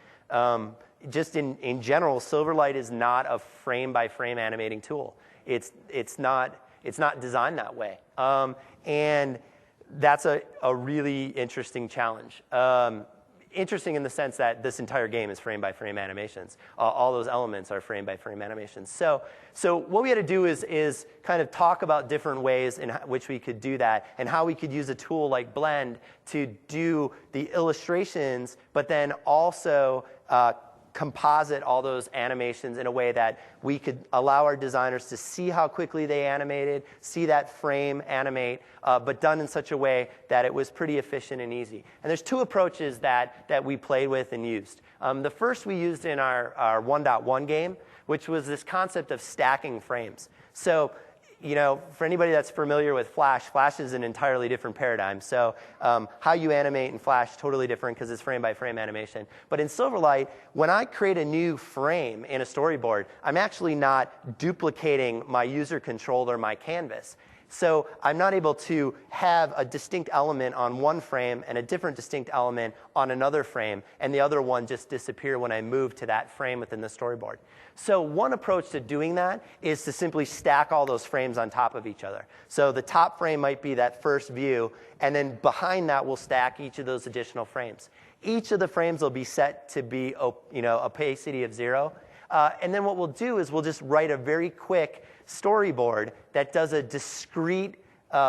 Just in general, Silverlight is not a frame by frame animating tool. It's not designed that way, and that's a really interesting challenge. Interesting in the sense that this entire game is frame-by-frame animations. All those elements are frame-by-frame animations. So what we had to do is kind of talk about different ways in which we could do that and how we could use a tool like Blend to do the illustrations, but then also composite all those animations in a way that we could allow our designers to see how quickly they animated, see that frame animate, but done in such a way that it was pretty efficient and easy. And there's two approaches that we played with and used. The first we used in our 1.1 game, which was this concept of stacking frames. So, for anybody that's familiar with Flash, Flash is an entirely different paradigm. So how you animate in Flash, totally different because it's frame-by-frame animation. But in Silverlight, when I create a new frame in a storyboard, I'm actually not duplicating my user control or my canvas. So I'm not able to have a distinct element on one frame and a different distinct element on another frame, and the other one just disappear when I move to that frame within the storyboard. So one approach to doing that is to simply stack all those frames on top of each other. So the top frame might be that first view, and then behind that we'll stack each of those additional frames. Each of the frames will be set to be opacity of 0. And then what we'll do is we'll just write a very quick storyboard that does a discrete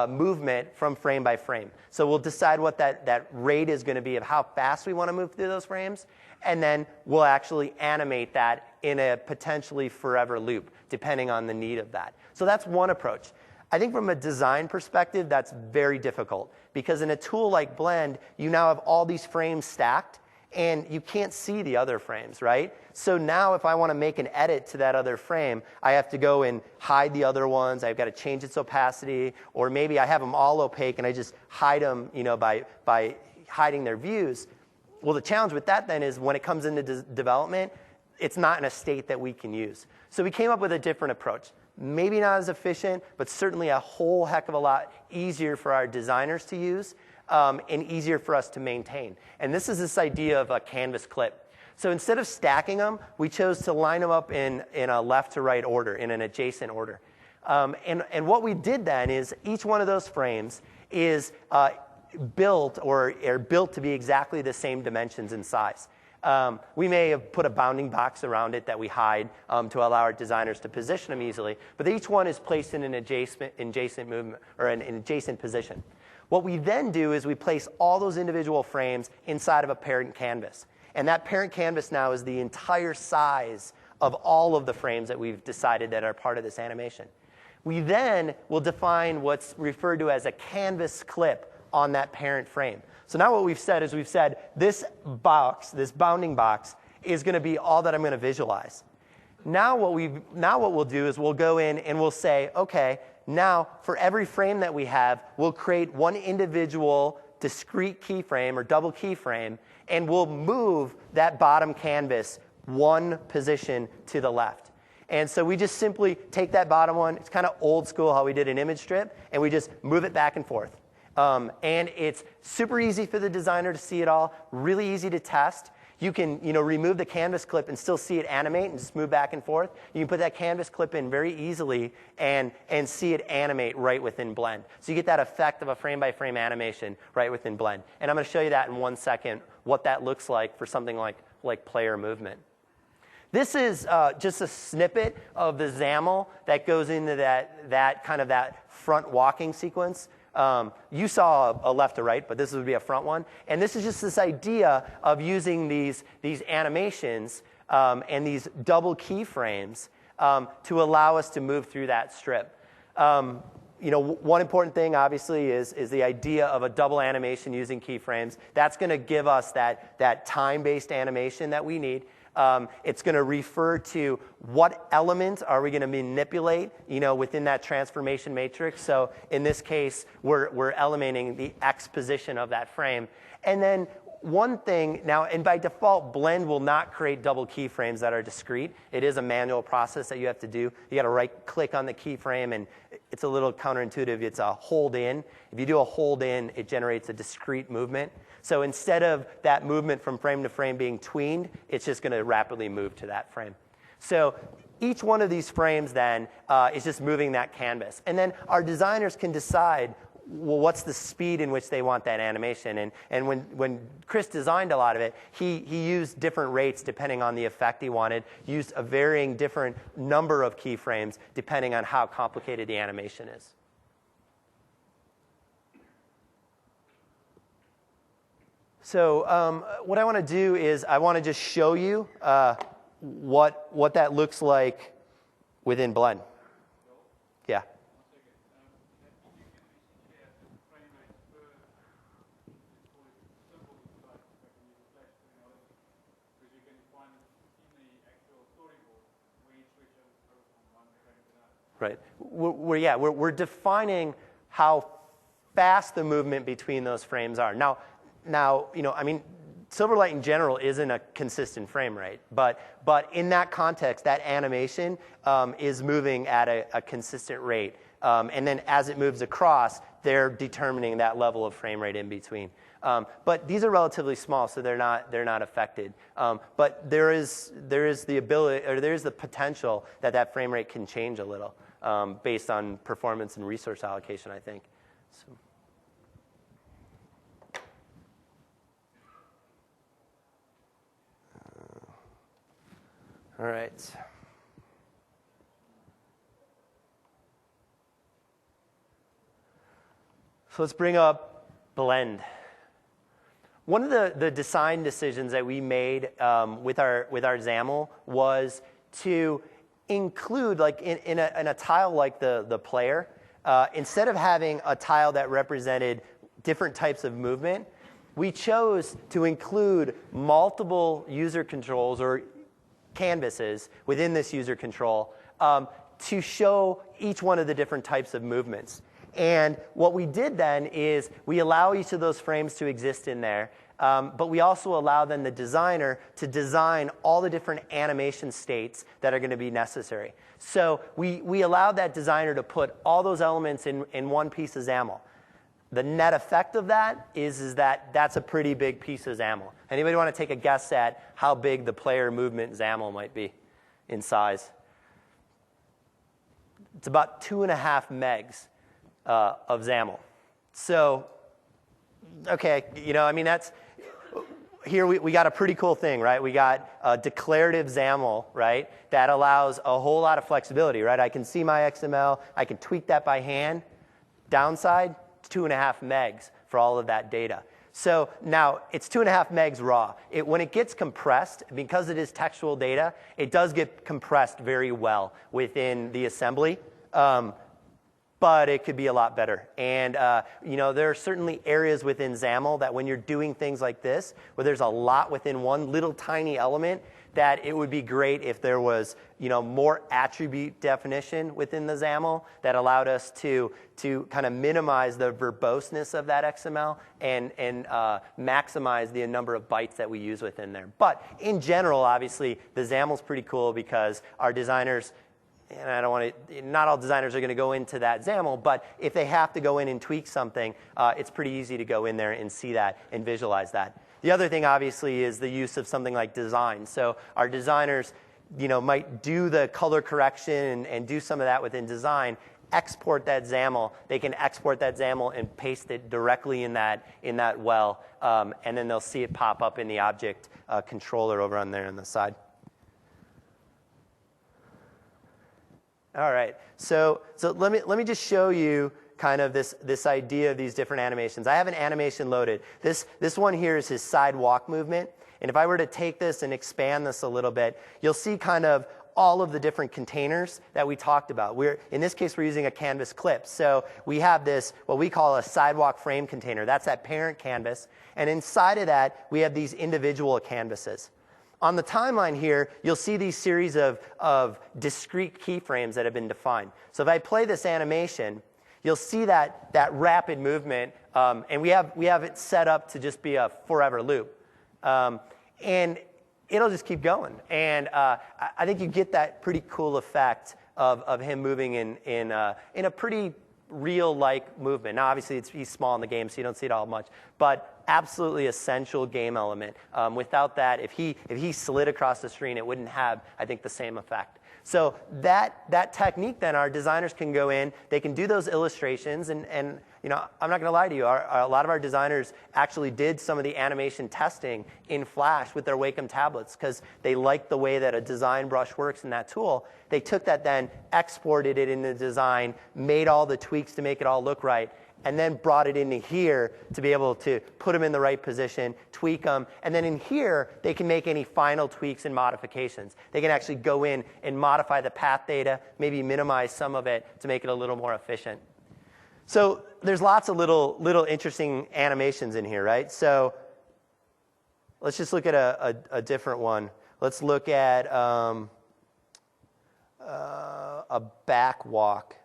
movement from frame by frame. So we'll decide what that rate is going to be of how fast we want to move through those frames, and then we'll actually animate that in a potentially forever loop, depending on the need of that. So that's one approach. I think from a design perspective, that's very difficult, because in a tool like Blend, you now have all these frames stacked, and you can't see the other frames, right? So now if I want to make an edit to that other frame, I have to go and hide the other ones. I've got to change its opacity, or maybe I have them all opaque and I just hide them, by hiding their views. Well, the challenge with that then is when it comes into development, it's not in a state that we can use. So we came up with a different approach. Maybe not as efficient, but certainly a whole heck of a lot easier for our designers to use. And easier for us to maintain. And this is this idea of a canvas clip. So instead of stacking them, we chose to line them up in a left to right order, in an adjacent order. And what we did then is each one of those frames is built or are built to be exactly the same dimensions and size. We may have put a bounding box around it that we hide to allow our designers to position them easily, but each one is placed in an adjacent movement or an adjacent position. What we then do is we place all those individual frames inside of a parent canvas. And that parent canvas now is the entire size of all of the frames that we've decided that are part of this animation. We then will define what's referred to as a canvas clip on that parent frame. So now what we've said is this box, this bounding box, is going to be all that I'm going to visualize. Now what we'll do is we'll go in and we'll say, okay, now for every frame that we have, we'll create one individual discrete keyframe or double keyframe, and we'll move that bottom canvas one position to the left. And so we just simply take that bottom one. It's kind of old school how we did an image strip, and we just move it back and forth. And it's super easy for the designer to see it all, really easy to test. You can remove the canvas clip and still see it animate and just move back and forth. You can put that canvas clip in very easily and see it animate right within Blend. So you get that effect of a frame-by-frame animation right within Blend. And I'm going to show you that in 1 second, what that looks like for something like player movement. This is just a snippet of the XAML that goes into that front walking sequence. You saw a left to right, but this would be a front one. And this is just this idea of using these animations and these double keyframes to allow us to move through that strip. One important thing, obviously, is the idea of a double animation using keyframes. That's going to give us that time-based animation that we need. It's going to refer to what element are we going to manipulate, within that transformation matrix. So in this case, we're elementing the X position of that frame. And then one thing now, and by default, Blend will not create double keyframes that are discrete. It is a manual process that you have to do. You got to right-click on the keyframe, and it's a little counterintuitive. It's a hold in. If you do a hold in, it generates a discrete movement. So instead of that movement from frame to frame being tweened, it's just going to rapidly move to that frame. So each one of these frames then is just moving that canvas. And then our designers can decide, well, what's the speed in which they want that animation? And when Chris designed a lot of it, he used different rates depending on the effect he wanted, used a varying different number of keyframes depending on how complicated the animation is. So what I want to do is I want to just show you what that looks like within Blend. Yeah. Right. We're defining how fast the movement between those frames are. Now, I mean, Silverlight in general isn't a consistent frame rate, but in that context, that animation is moving at a consistent rate, and then as it moves across, they're determining that level of frame rate in between. But these are relatively small, so they're not affected. But there is the ability, or there is the potential that frame rate can change a little based on performance and resource allocation, I think. So. All right. So let's bring up Blend. One of the design decisions that we made with our XAML was to include, like in a tile like the player, instead of having a tile that represented different types of movement, we chose to include multiple user controls or canvases within this user control to show each one of the different types of movements. And what we did then is we allow each of those frames to exist in there, but we also allow then the designer to design all the different animation states that are going to be necessary. So we allowed that designer to put all those elements in one piece of XAML. The net effect of that is that that's a pretty big piece of XAML. Anybody want to take a guess at how big the player movement XAML might be in size? It's about 2.5 megs of XAML. So, okay, I mean, that's, here we got a pretty cool thing, right? We got a declarative XAML, right, that allows a whole lot of flexibility, right? I can see my XML, I can tweak that by hand. Downside, 2.5 megs for all of that data. So now it's 2.5 megs raw. When it gets compressed, because it is textual data, it does get compressed very well within the assembly. But it could be a lot better. And there are certainly areas within XAML that when you're doing things like this, where there's a lot within one little tiny element, that it would be great if there was more attribute definition within the XAML that allowed us to kind of minimize the verboseness of that XML and maximize the number of bytes that we use within there. But in general, obviously, the XAML is pretty cool because our designers, and not all designers are going to go into that XAML, but if they have to go in and tweak something, it's pretty easy to go in there and see that and visualize that. The other thing, obviously, is the use of something like design. So our designers, might do the color correction and do some of that within design, export that XAML. They can export that XAML and paste it directly in that well, and then they'll see it pop up in the object controller over on there on the side. All right, so let me just show you kind of this idea of these different animations. I have an animation loaded. This one here is his sidewalk movement. And if I were to take this and expand this a little bit, you'll see kind of all of the different containers that we talked about. In this case, we're using a canvas clip. So we have this, what we call a sidewalk frame container. That's that parent canvas. And inside of that, we have these individual canvases. On the timeline here, you'll see these series of discrete keyframes that have been defined. So if I play this animation, you'll see that rapid movement, and we have it set up to just be a forever loop. And it'll just keep going. And I think you get that pretty cool effect of him moving in a pretty real-like movement. Now, obviously, he's small in the game, so you don't see it all much. But absolutely essential game element. Without that, if he slid across the screen, it wouldn't have, I think, the same effect. So that technique, then, our designers can go in, they can do those illustrations, and I'm not going to lie to you, a lot of our designers actually did some of the animation testing in Flash with their Wacom tablets because they liked the way that a design brush works in that tool. They took that then, exported it into design, made all the tweaks to make it all look right, and then brought it into here to be able to put them in the right position, tweak them, and then in here, they can make any final tweaks and modifications. They can actually go in and modify the path data, maybe minimize some of it to make it a little more efficient. So there's lots of little interesting animations in here, right? So let's just look at a different one. Let's look at a back walk.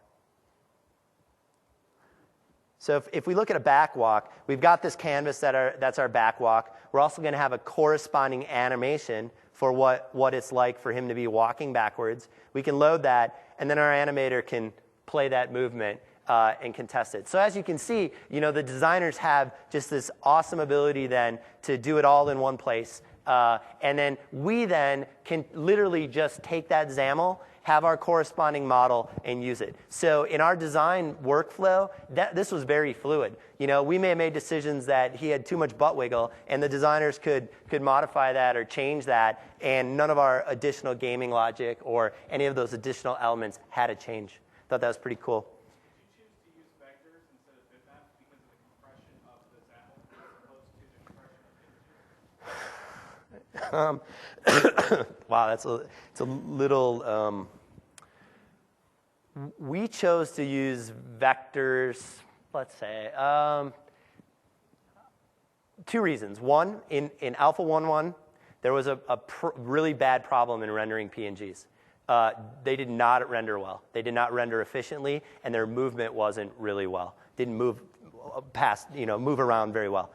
So if we look at a back walk, we've got this canvas that's our back walk. We're also going to have a corresponding animation for what it's like for him to be walking backwards. We can load that, and then our animator can play that movement and can test it. So as you can see, the designers have just this awesome ability then to do it all in one place. And then we then can literally just take that XAML, have our corresponding model, and use it. So in our design workflow, this was very fluid. We may have made decisions that he had too much butt wiggle, and the designers could modify that or change that, and none of our additional gaming logic or any of those additional elements had to change. Thought that was pretty cool. Did you choose to use vectors instead of bitmaps because of the compression of the XAML as opposed to the compression of images? Wow, it's a little. We chose to use vectors. Let's say two reasons. One, in Alpha 1.1, there was a really bad problem in rendering PNGs. They did not render well. They did not render efficiently, and their movement wasn't really well. Didn't move move around very well.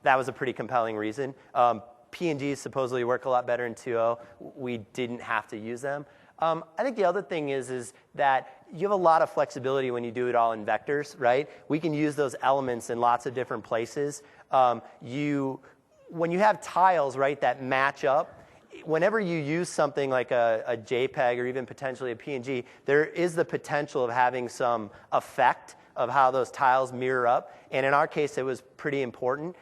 That was a pretty compelling reason. PNGs supposedly work a lot better in 2.0. We didn't have to use them. I think the other thing is that you have a lot of flexibility when you do it all in vectors, right? We can use those elements in lots of different places. When you have tiles, right, that match up, whenever you use something like a JPEG or even potentially a PNG, there is the potential of having some effect of how those tiles mirror up. And in our case, it was pretty important.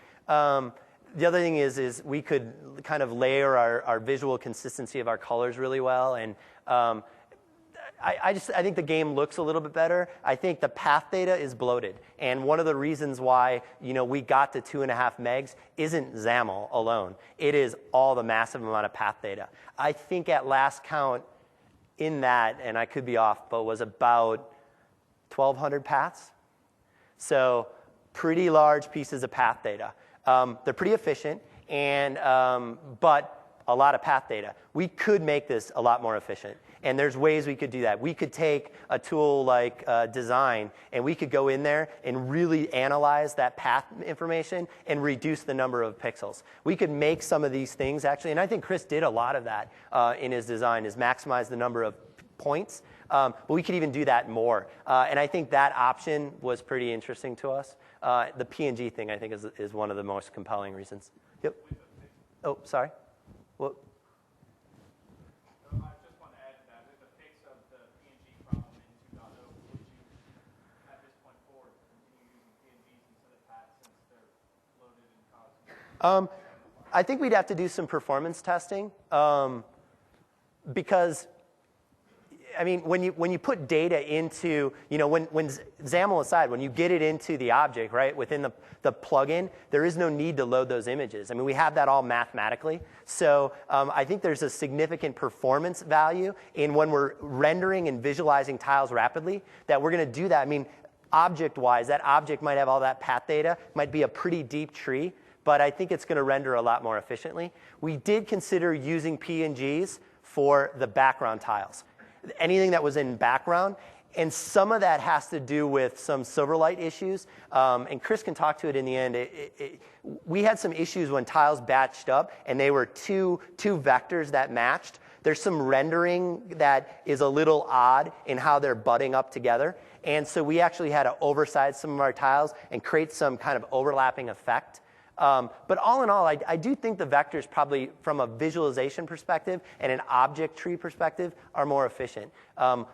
The other thing is we could kind of layer our visual consistency of our colors really well. And I think the game looks a little bit better. I think the path data is bloated. And one of the reasons why we got to 2.5 megs isn't XAML alone. It is all the massive amount of path data. I think at last count in that, and I could be off, but was about 1,200 paths. So pretty large pieces of path data. They're pretty efficient, but a lot of path data. We could make this a lot more efficient, and there's ways we could do that. We could take a tool like Design, and we could go in there and really analyze that path information and reduce the number of pixels. We could make some of these things, actually, and I think Chris did a lot of that in his design, is maximize the number of points. But we could even do that more. And I think that option was pretty interesting to us. The PNG thing, I think, is one of the most compelling reasons. Yep. Oh, sorry. What? I just want to add to that. With the fix of the PNG problem in 2.0, would you, at this point forward, continue using PNGs instead of paths since they're loaded and causing? I think we'd have to do some performance testing because, I mean, when you put data into, when XAML aside, when you get it into the object, right, within the plugin, there is no need to load those images. I mean, we have that all mathematically. So I think there's a significant performance value in when we're rendering and visualizing tiles rapidly that we're going to do that. I mean, object-wise, that object might have all that path data, might be a pretty deep tree, but I think it's going to render a lot more efficiently. We did consider using PNGs for the background tiles. Anything that was in background, and some of that has to do with some Silverlight issues, and Chris can talk to it in the end. We had some issues when tiles batched up, and they were two vectors that matched. There's some rendering that is a little odd in how they're butting up together, and so we actually had to oversize some of our tiles and create some kind of overlapping effect. But all in all, I do think the vectors probably, from a visualization perspective and an object tree perspective, are more efficient.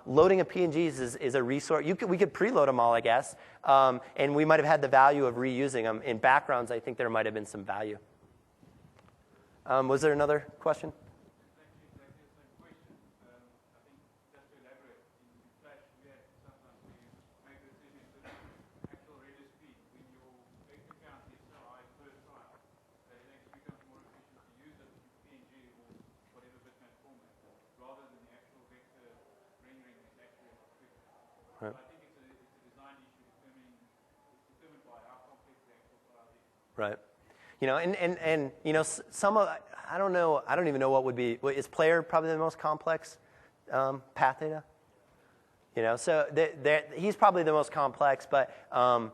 Loading of PNGs is a resource. We could preload them all, I guess, and we might have had the value of reusing them. In backgrounds, I think there might have been some value. Was there another question? I think it's a design issue determined by how complex the actual file is. Right. And some of, I don't even know what would be, is player probably the most complex path data? So he's probably the most complex, but our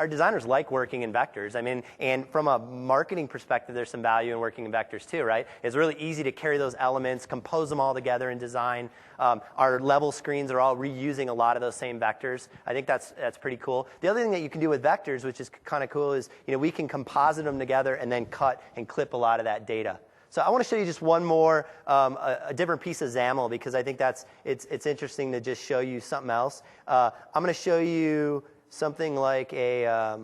designers like working in vectors. And from a marketing perspective, there's some value in working in vectors too, right? It's really easy to carry those elements, compose them all together in design. Our level screens are all reusing a lot of those same vectors. I think that's pretty cool. The other thing that you can do with vectors, which is kind of cool, is we can composite them together and then cut and clip a lot of that data. So I want to show you just one more, a different piece of XAML, because I think it's interesting to just show you something else. I'm going to show you something like let's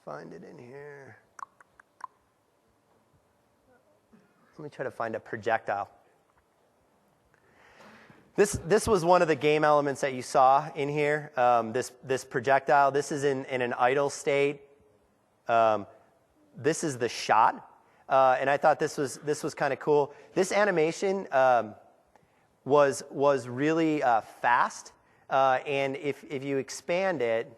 find it in here. Let me try to find a projectile. This was one of the game elements that you saw in here, this projectile. This is in an idle state. This is the shot, and I thought this was kind of cool. This animation was really fast, and if you expand it,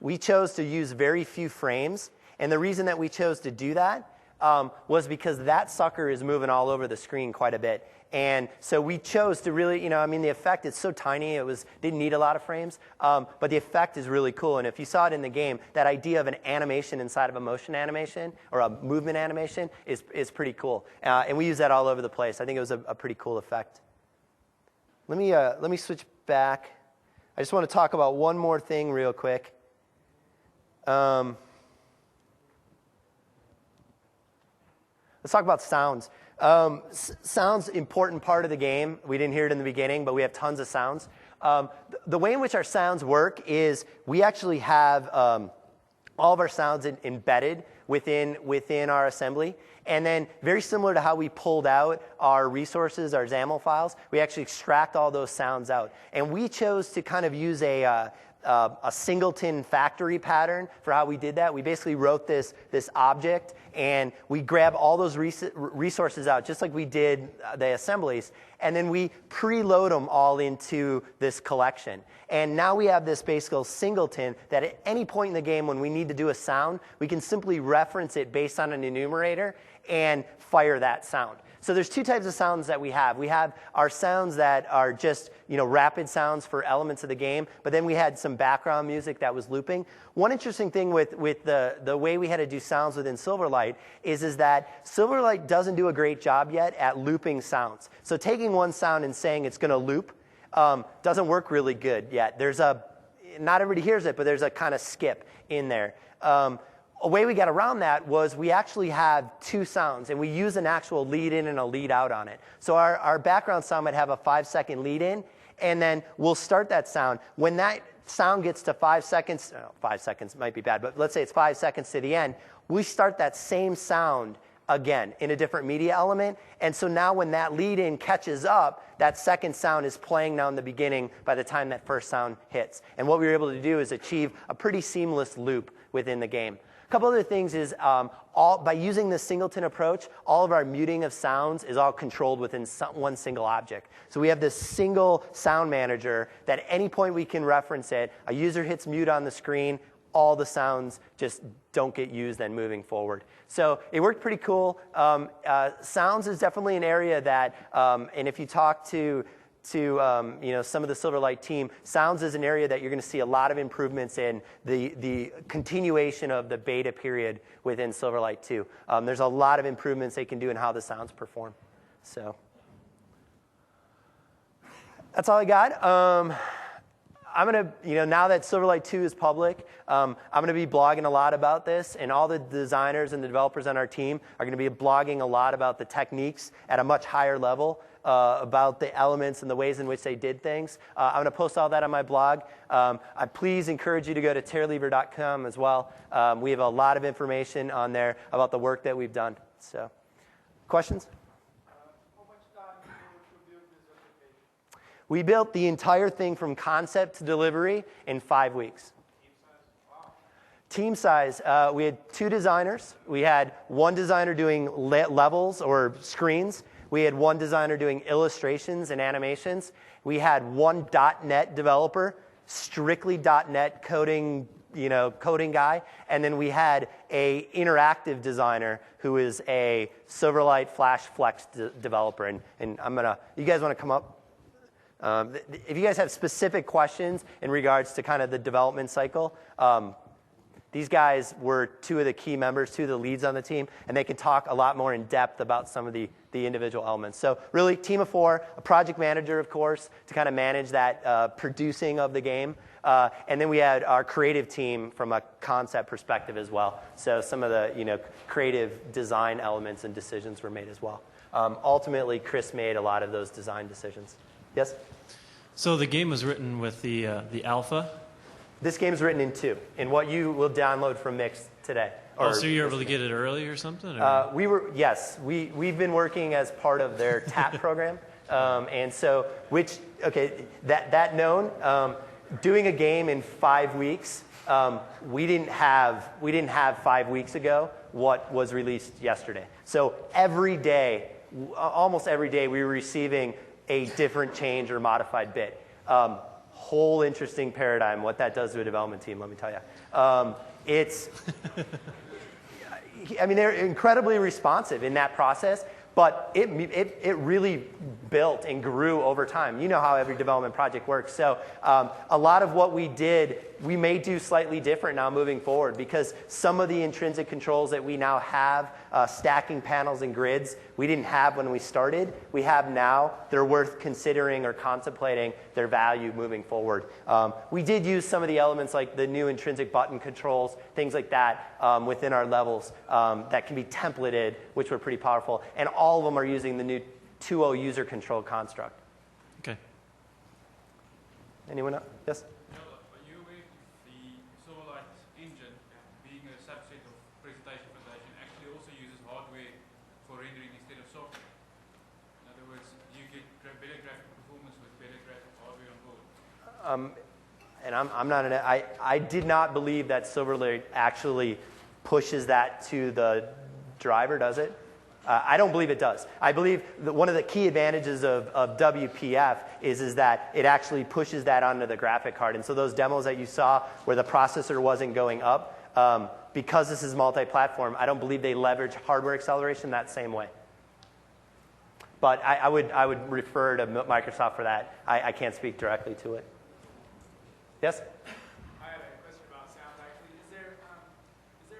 we chose to use very few frames, and the reason that we chose to do that was because that sucker is moving all over the screen quite a bit. And so we chose to really, the effect is so tiny, didn't need a lot of frames, but the effect is really cool. And if you saw it in the game, that idea of an animation inside of a motion animation or a movement animation is pretty cool. And we use that all over the place. I think it was a pretty cool effect. Let me switch back. I just want to talk about one more thing real quick. Let's talk about sounds. Sounds, important part of the game. We didn't hear it in the beginning, but we have tons of sounds. The way in which our sounds work is we actually have all of our sounds embedded within our assembly. And then very similar to how we pulled out our resources, our XAML files, we actually extract all those sounds out. And we chose to kind of use a singleton factory pattern for how we did that. We basically wrote this object, and we grab all those resources out, just like we did the assemblies, and then we preload them all into this collection. And now we have this basic singleton that at any point in the game when we need to do a sound, we can simply reference it based on an enumerator and fire that sound. So there's two types of sounds that we have. We have our sounds that are just, rapid sounds for elements of the game, but then we had some background music that was looping. One interesting thing with the way we had to do sounds within Silverlight is that Silverlight doesn't do a great job yet at looping sounds. So taking one sound and saying it's going to loop doesn't work really good yet. Not everybody hears it, but there's a kind of skip in there. A way we got around that was we actually have two sounds, and we use an actual lead in and a lead out on it. So our background sound might have a 5-second lead in, and then we'll start that sound. When that sound gets to 5 seconds, 5 seconds might be bad, but let's say it's 5 seconds to the end, we start that same sound again in a different media element. And so now when that lead in catches up, that second sound is playing now in the beginning by the time that first sound hits. And what we were able to do is achieve a pretty seamless loop within the game. A couple other things is by using the singleton approach, all of our muting of sounds is all controlled within one single object. So we have this single sound manager that at any point we can reference it. A user hits mute on the screen, all the sounds just don't get used then moving forward. So it worked pretty cool. Sounds is definitely an area that, and if you talk to some of the Silverlight team, sounds is an area that you're going to see a lot of improvements in the continuation of the beta period within Silverlight 2. There's a lot of improvements they can do in how the sounds perform. So that's all I got. I'm going to, now that Silverlight 2 is public, I'm going to be blogging a lot about this, and all the designers and the developers on our team are going to be blogging a lot about the techniques at a much higher level, about the elements and the ways in which they did things. I'm going to post all that on my blog. I please encourage you to go to terralever.com as well. We have a lot of information on there about the work that we've done. So, questions? How much time did you build this application? We built the entire thing from concept to delivery in 5 weeks. Team size, we had 2 designers. We had one designer doing levels or screens. We had one designer doing illustrations and animations. We had one .NET developer, strictly .NET coding, coding guy, and then we had a interactive designer who is a Silverlight Flash Flex developer. And you guys want to come up? If you guys have specific questions in regards to kind of the development cycle, these guys were two of the key members, two of the leads on the team, and they can talk a lot more in depth about some of the individual elements. So really, team of 4, a project manager, of course, to kind of manage that producing of the game. And then we had our creative team from a concept perspective as well. So some of the creative design elements and decisions were made as well. Ultimately, Chris made a lot of those design decisions. Yes? So the game was written with the alpha? This game's written in 2, in what you will download from Mix today. So you were able to get it early or something? Yes. We've been working as part of their TAP program. And so, that known, doing a game in 5 weeks, we didn't have 5 weeks ago what was released yesterday. So almost every day, we were receiving a different change or modified bit. Whole interesting paradigm, what that does to a development team, let me tell you. They're incredibly responsive in that process, but it really built and grew over time. You know how every development project works. So a lot of what we did, we may do slightly different now moving forward, because some of the intrinsic controls that we now have, stacking panels and grids, we didn't have when we started. We have now. They're worth considering or contemplating their value moving forward. We did use some of the elements like the new intrinsic button controls, things like that within our levels that can be templated, which were pretty powerful. And all of them are using the new 2.0 user control construct. Okay. Anyone else? Yes? Are you aware if the Silverlight engine, being a subset of presentation foundation, actually also uses hardware for rendering instead of software? In other words, do you get better graphic performance with better graphic hardware on board? And I did not believe that Silverlight actually pushes that to the driver, does it? I don't believe it does. I believe that one of the key advantages of WPF is that it actually pushes that onto the graphic card. And so those demos that you saw where the processor wasn't going up, because this is multi-platform, I don't believe they leverage hardware acceleration that same way. But I would refer to Microsoft for that. I can't speak directly to it. Yes? I had a question about sound actually. Is there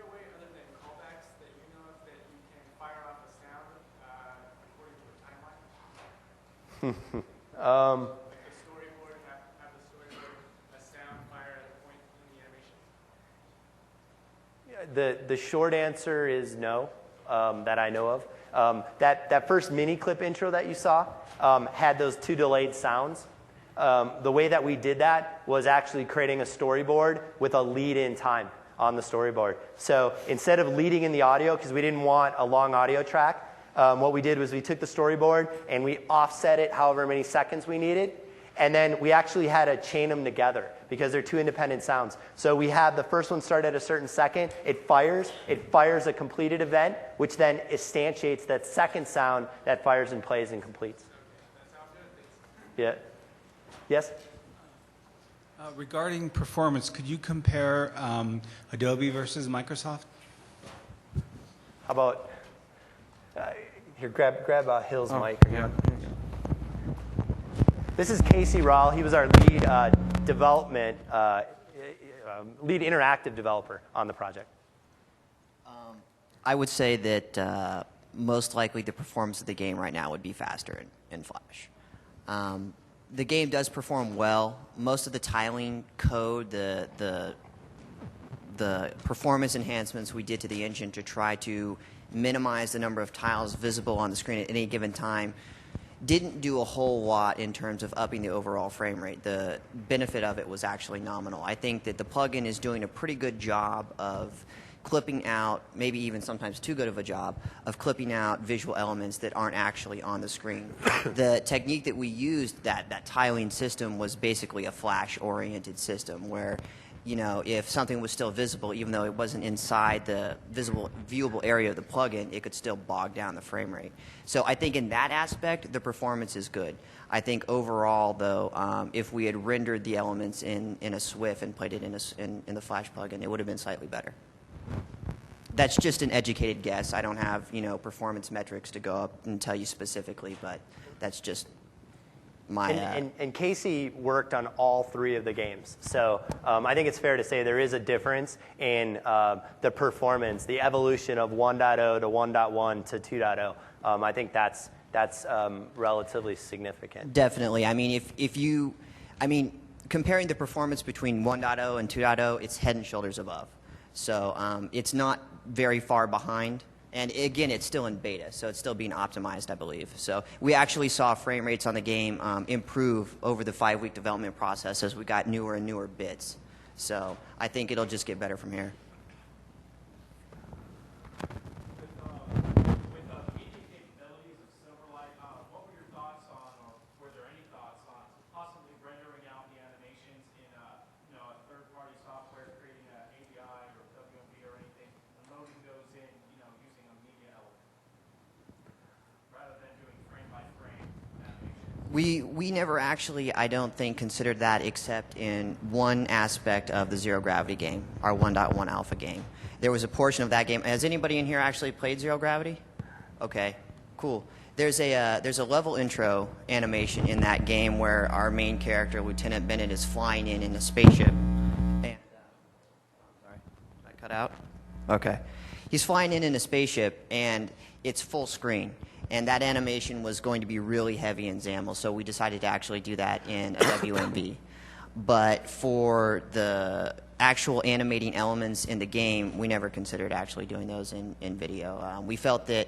a way other than callbacks that you know of that you can fire off a sound according to a timeline? Like the storyboard, have the storyboard, a sound fire at a point in the animation? The short answer is no, that I know of. That first mini clip intro that you saw had those 2 delayed sounds. The way that we did that was actually creating a storyboard with a lead-in time on the storyboard. So instead of leading in the audio, because we didn't want a long audio track, what we did was we took the storyboard and we offset it however many seconds we needed, and then we actually had to chain them together because they're 2 independent sounds. So we have the first one start at a certain second, it fires a completed event, which then instantiates that second sound that fires and plays and completes. That sounds good. Yeah. Yes? Regarding performance, could you compare Adobe versus Microsoft? How about, here, grab Hill's mic. Yeah. This is Casey Rahl. He was our lead development, lead interactive developer on the project. I would say that most likely the performance of the game right now would be faster in Flash. The game does perform well. Most of the tiling code, the performance enhancements we did to the engine to try to minimize the number of tiles visible on the screen at any given time didn't do a whole lot in terms of upping the overall frame rate. The benefit of it was actually nominal. I think that the plugin is doing a pretty good job of clipping out, maybe even sometimes too good of a job, of clipping out visual elements that aren't actually on the screen. The technique that we used, that tiling system, was basically a Flash-oriented system where if something was still visible, even though it wasn't inside the viewable area of the plugin, it could still bog down the frame rate. So I think in that aspect, the performance is good. I think overall, though, if we had rendered the elements in a SWF and played it in the Flash plugin, it would have been slightly better. That's just an educated guess. I don't have performance metrics to go up and tell you specifically, but that's just my. And Casey worked on all 3 of the games, so I think it's fair to say there is a difference in the performance, the evolution of 1.0 to 1.1 to 2.0. I think that's relatively significant. Definitely. I mean, comparing the performance between 1.0 and 2.0, it's head and shoulders above. So it's not very far behind. And again, it's still in beta, so it's still being optimized, I believe. So we actually saw frame rates on the game improve over the 5-week development process as we got newer and newer bits. So I think it'll just get better from here. With the media capabilities of Silverlight, what were your thoughts on, or were there any thoughts on possibly rendering out the animations in a third-party software, creating an API or WMV or anything, and loading those in, using a media element, rather than doing frame-by-frame animations? We never actually, I don't think, considered that except in one aspect of the Zero Gravity game, our 1.1 alpha game. There was a portion of that game. Has anybody in here actually played Zero Gravity? Okay, cool. There's a level intro animation in that game where our main character, Lieutenant Bennett, is flying in a spaceship. And, sorry, did I cut out? Okay. He's flying in a spaceship, and it's full screen. And that animation was going to be really heavy in XAML, so we decided to actually do that in a WMV. But for the actual animating elements in the game, we never considered actually doing those in video. We felt that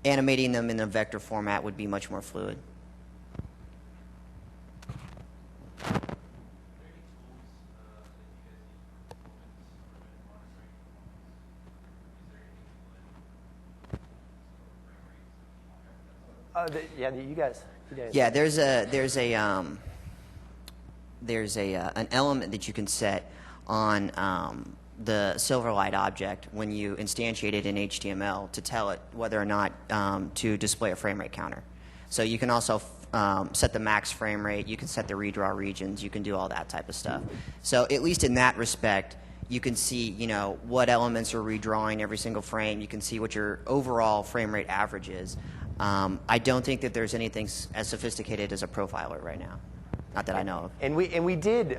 animating them in a vector format would be much more fluid. You guys. Yeah, there's an element that you can set on the Silverlight object when you instantiate it in HTML to tell it whether or not to display a frame rate counter. So you can also set the max frame rate, you can set the redraw regions, you can do all that type of stuff. So at least in that respect, you can see what elements are redrawing every single frame. You can see what your overall frame rate average is. I don't think that there's anything as sophisticated as a profiler right now. Not that I know of. And we did,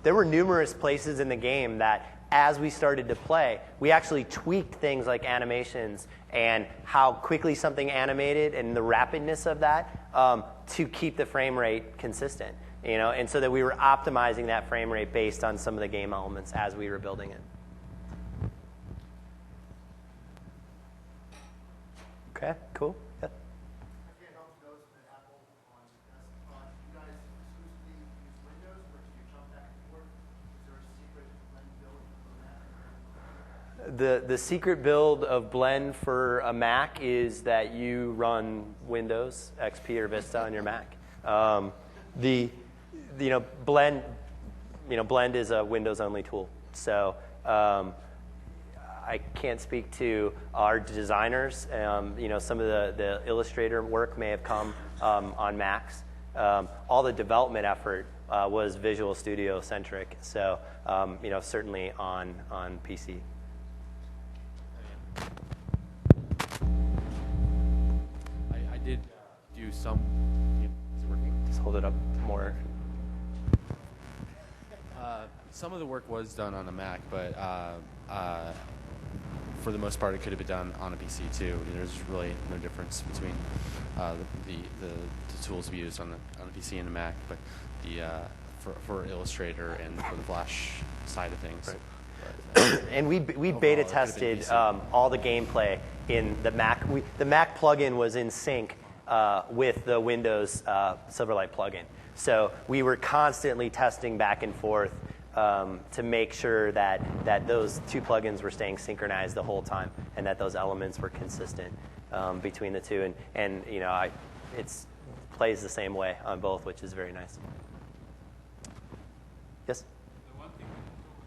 there were numerous places in the game that as we started to play, we actually tweaked things like animations and how quickly something animated and the rapidness of that to keep the frame rate consistent. And so that we were optimizing that frame rate based on some of the game elements as we were building it. Okay, cool. Yeah. I can't help but notice that Apple on desktop, you guys exclusively use Windows, or do you jump back and forth? Is there a secret blend build for that? The secret build of Blend for a Mac is that you run Windows, XP, or Vista on your Mac. Blend is a Windows-only tool. So I can't speak to our designers. Some of the Illustrator work may have come on Macs. All the development effort was Visual Studio centric. So certainly on PC. I did do some. Is it working? Just hold it up more. Some of the work was done on a Mac, but for the most part, it could have been done on a PC too. There's really no difference between the tools we use on the PC and the Mac, but for Illustrator and for the Flash side of things. Right. And we beta tested all the gameplay in the Mac. The Mac plugin was in sync with the Windows Silverlight plugin. So we were constantly testing back and forth to make sure that those two plugins were staying synchronized the whole time, and that those elements were consistent between the two. And it plays the same way on both, which is very nice. Yes? The one thing with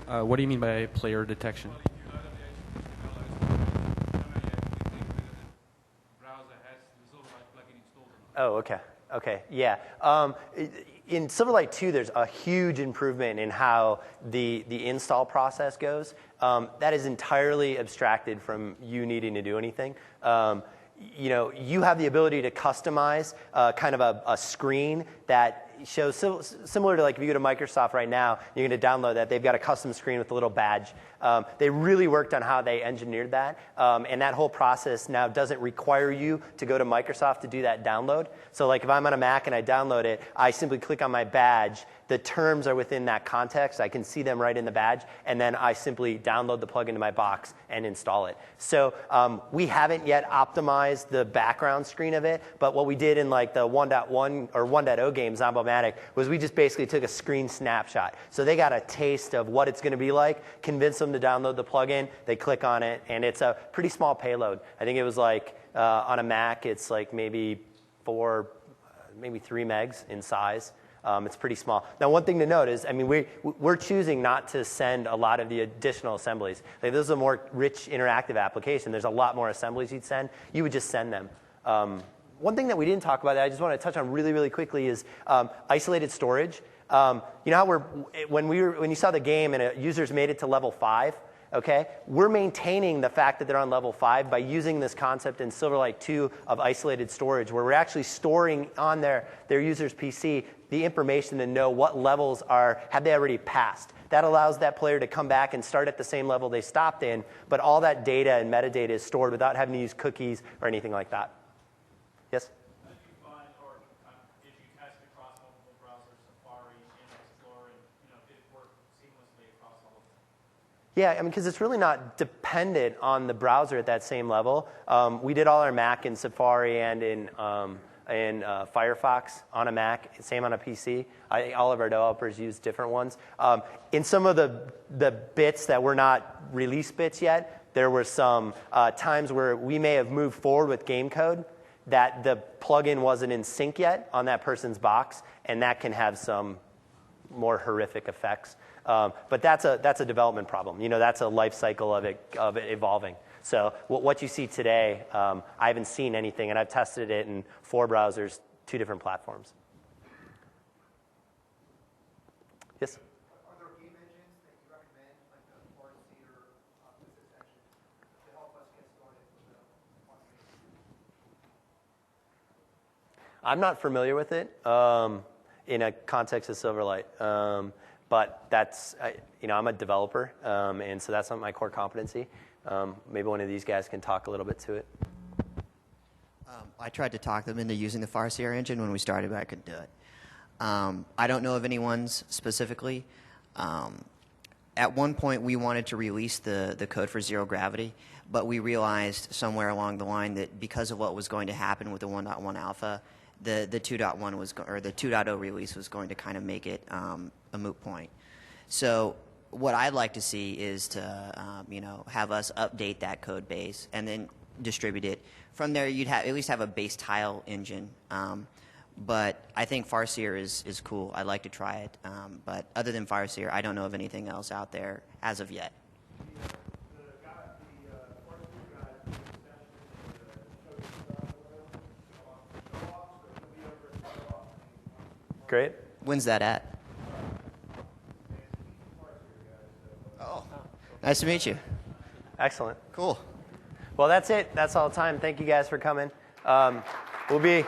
What do you mean by player detection? Oh, okay. Okay, yeah. In Silverlight 2, there's a huge improvement in how the install process goes. That is entirely abstracted from you needing to do anything. You have the ability to customize kind of a screen that shows similar to like if you go to Microsoft right now, you're going to download that. They've got a custom screen with a little badge. They really worked on how they engineered that, and that whole process now doesn't require you to go to Microsoft to do that download. So like if I'm on a Mac and I download it, I simply click on my badge. The terms are within that context. I can see them right in the badge, and then I simply download the plugin to my box and install it. So we haven't yet optimized the background screen of it, but what we did in like the 1.1 or 1.0 games, Zombomatic, was we just basically took a screen snapshot. So they got a taste of what it's going to be like, convinced them to download the plugin, they click on it, and it's a pretty small payload. I think it was like on a Mac, it's like maybe 3 megs in size. It's pretty small. Now, one thing to note is, I mean, we're choosing not to send a lot of the additional assemblies. Like, this is a more rich interactive application. There's a lot more assemblies you'd send. You would just send them. One thing that we didn't talk about that I just want to touch on really, really quickly is isolated storage. You know how when you saw the game and users made it to level 5, okay? We're maintaining the fact that they're on level 5 by using this concept in Silverlight 2 of isolated storage, where we're actually storing on their user's PC the information to know what levels have they already passed. That allows that player to come back and start at the same level they stopped in, but all that data and metadata is stored without having to use cookies or anything like that. Yes? Did you find, or did you test across multiple browsers, Safari, Internet Explorer, and did it work seamlessly across all of them? Yeah, I mean, because it's really not dependent on the browser at that same level. We did all our Mac in Safari and in Firefox on a Mac, same on a PC. All of our developers use different ones. In some of the bits that were not release bits yet, there were some times where we may have moved forward with game code that the plugin wasn't in sync yet on that person's box, and that can have some more horrific effects. But that's a development problem. That's a life cycle of it evolving. So what you see today, I haven't seen anything, and I've tested it in 4 browsers, 2 different platforms. Yes? Are there game engines that you recommend, like the RC or physics engine, to help us get started with the automation? I'm not familiar with it in a context of Silverlight, but I'm a developer, and so that's not my core competency. Maybe one of these guys can talk a little bit to it. I tried to talk them into using the Farseer engine when we started, but I couldn't do it. I don't know of any ones specifically. At one point, we wanted to release the code for zero gravity, but we realized somewhere along the line that because of what was going to happen with the 1.1 alpha, the 2.0 release was going to kind of make it a moot point. So what I'd like to see is to have us update that code base and then distribute it. From there, you'd at least have a base tile engine. But I think Farseer is cool. I'd like to try it. But other than Farseer, I don't know of anything else out there as of yet. Great. When's that at? Oh, nice to meet you. Excellent. Cool. Well, that's it. That's all the time. Thank you guys for coming. We'll be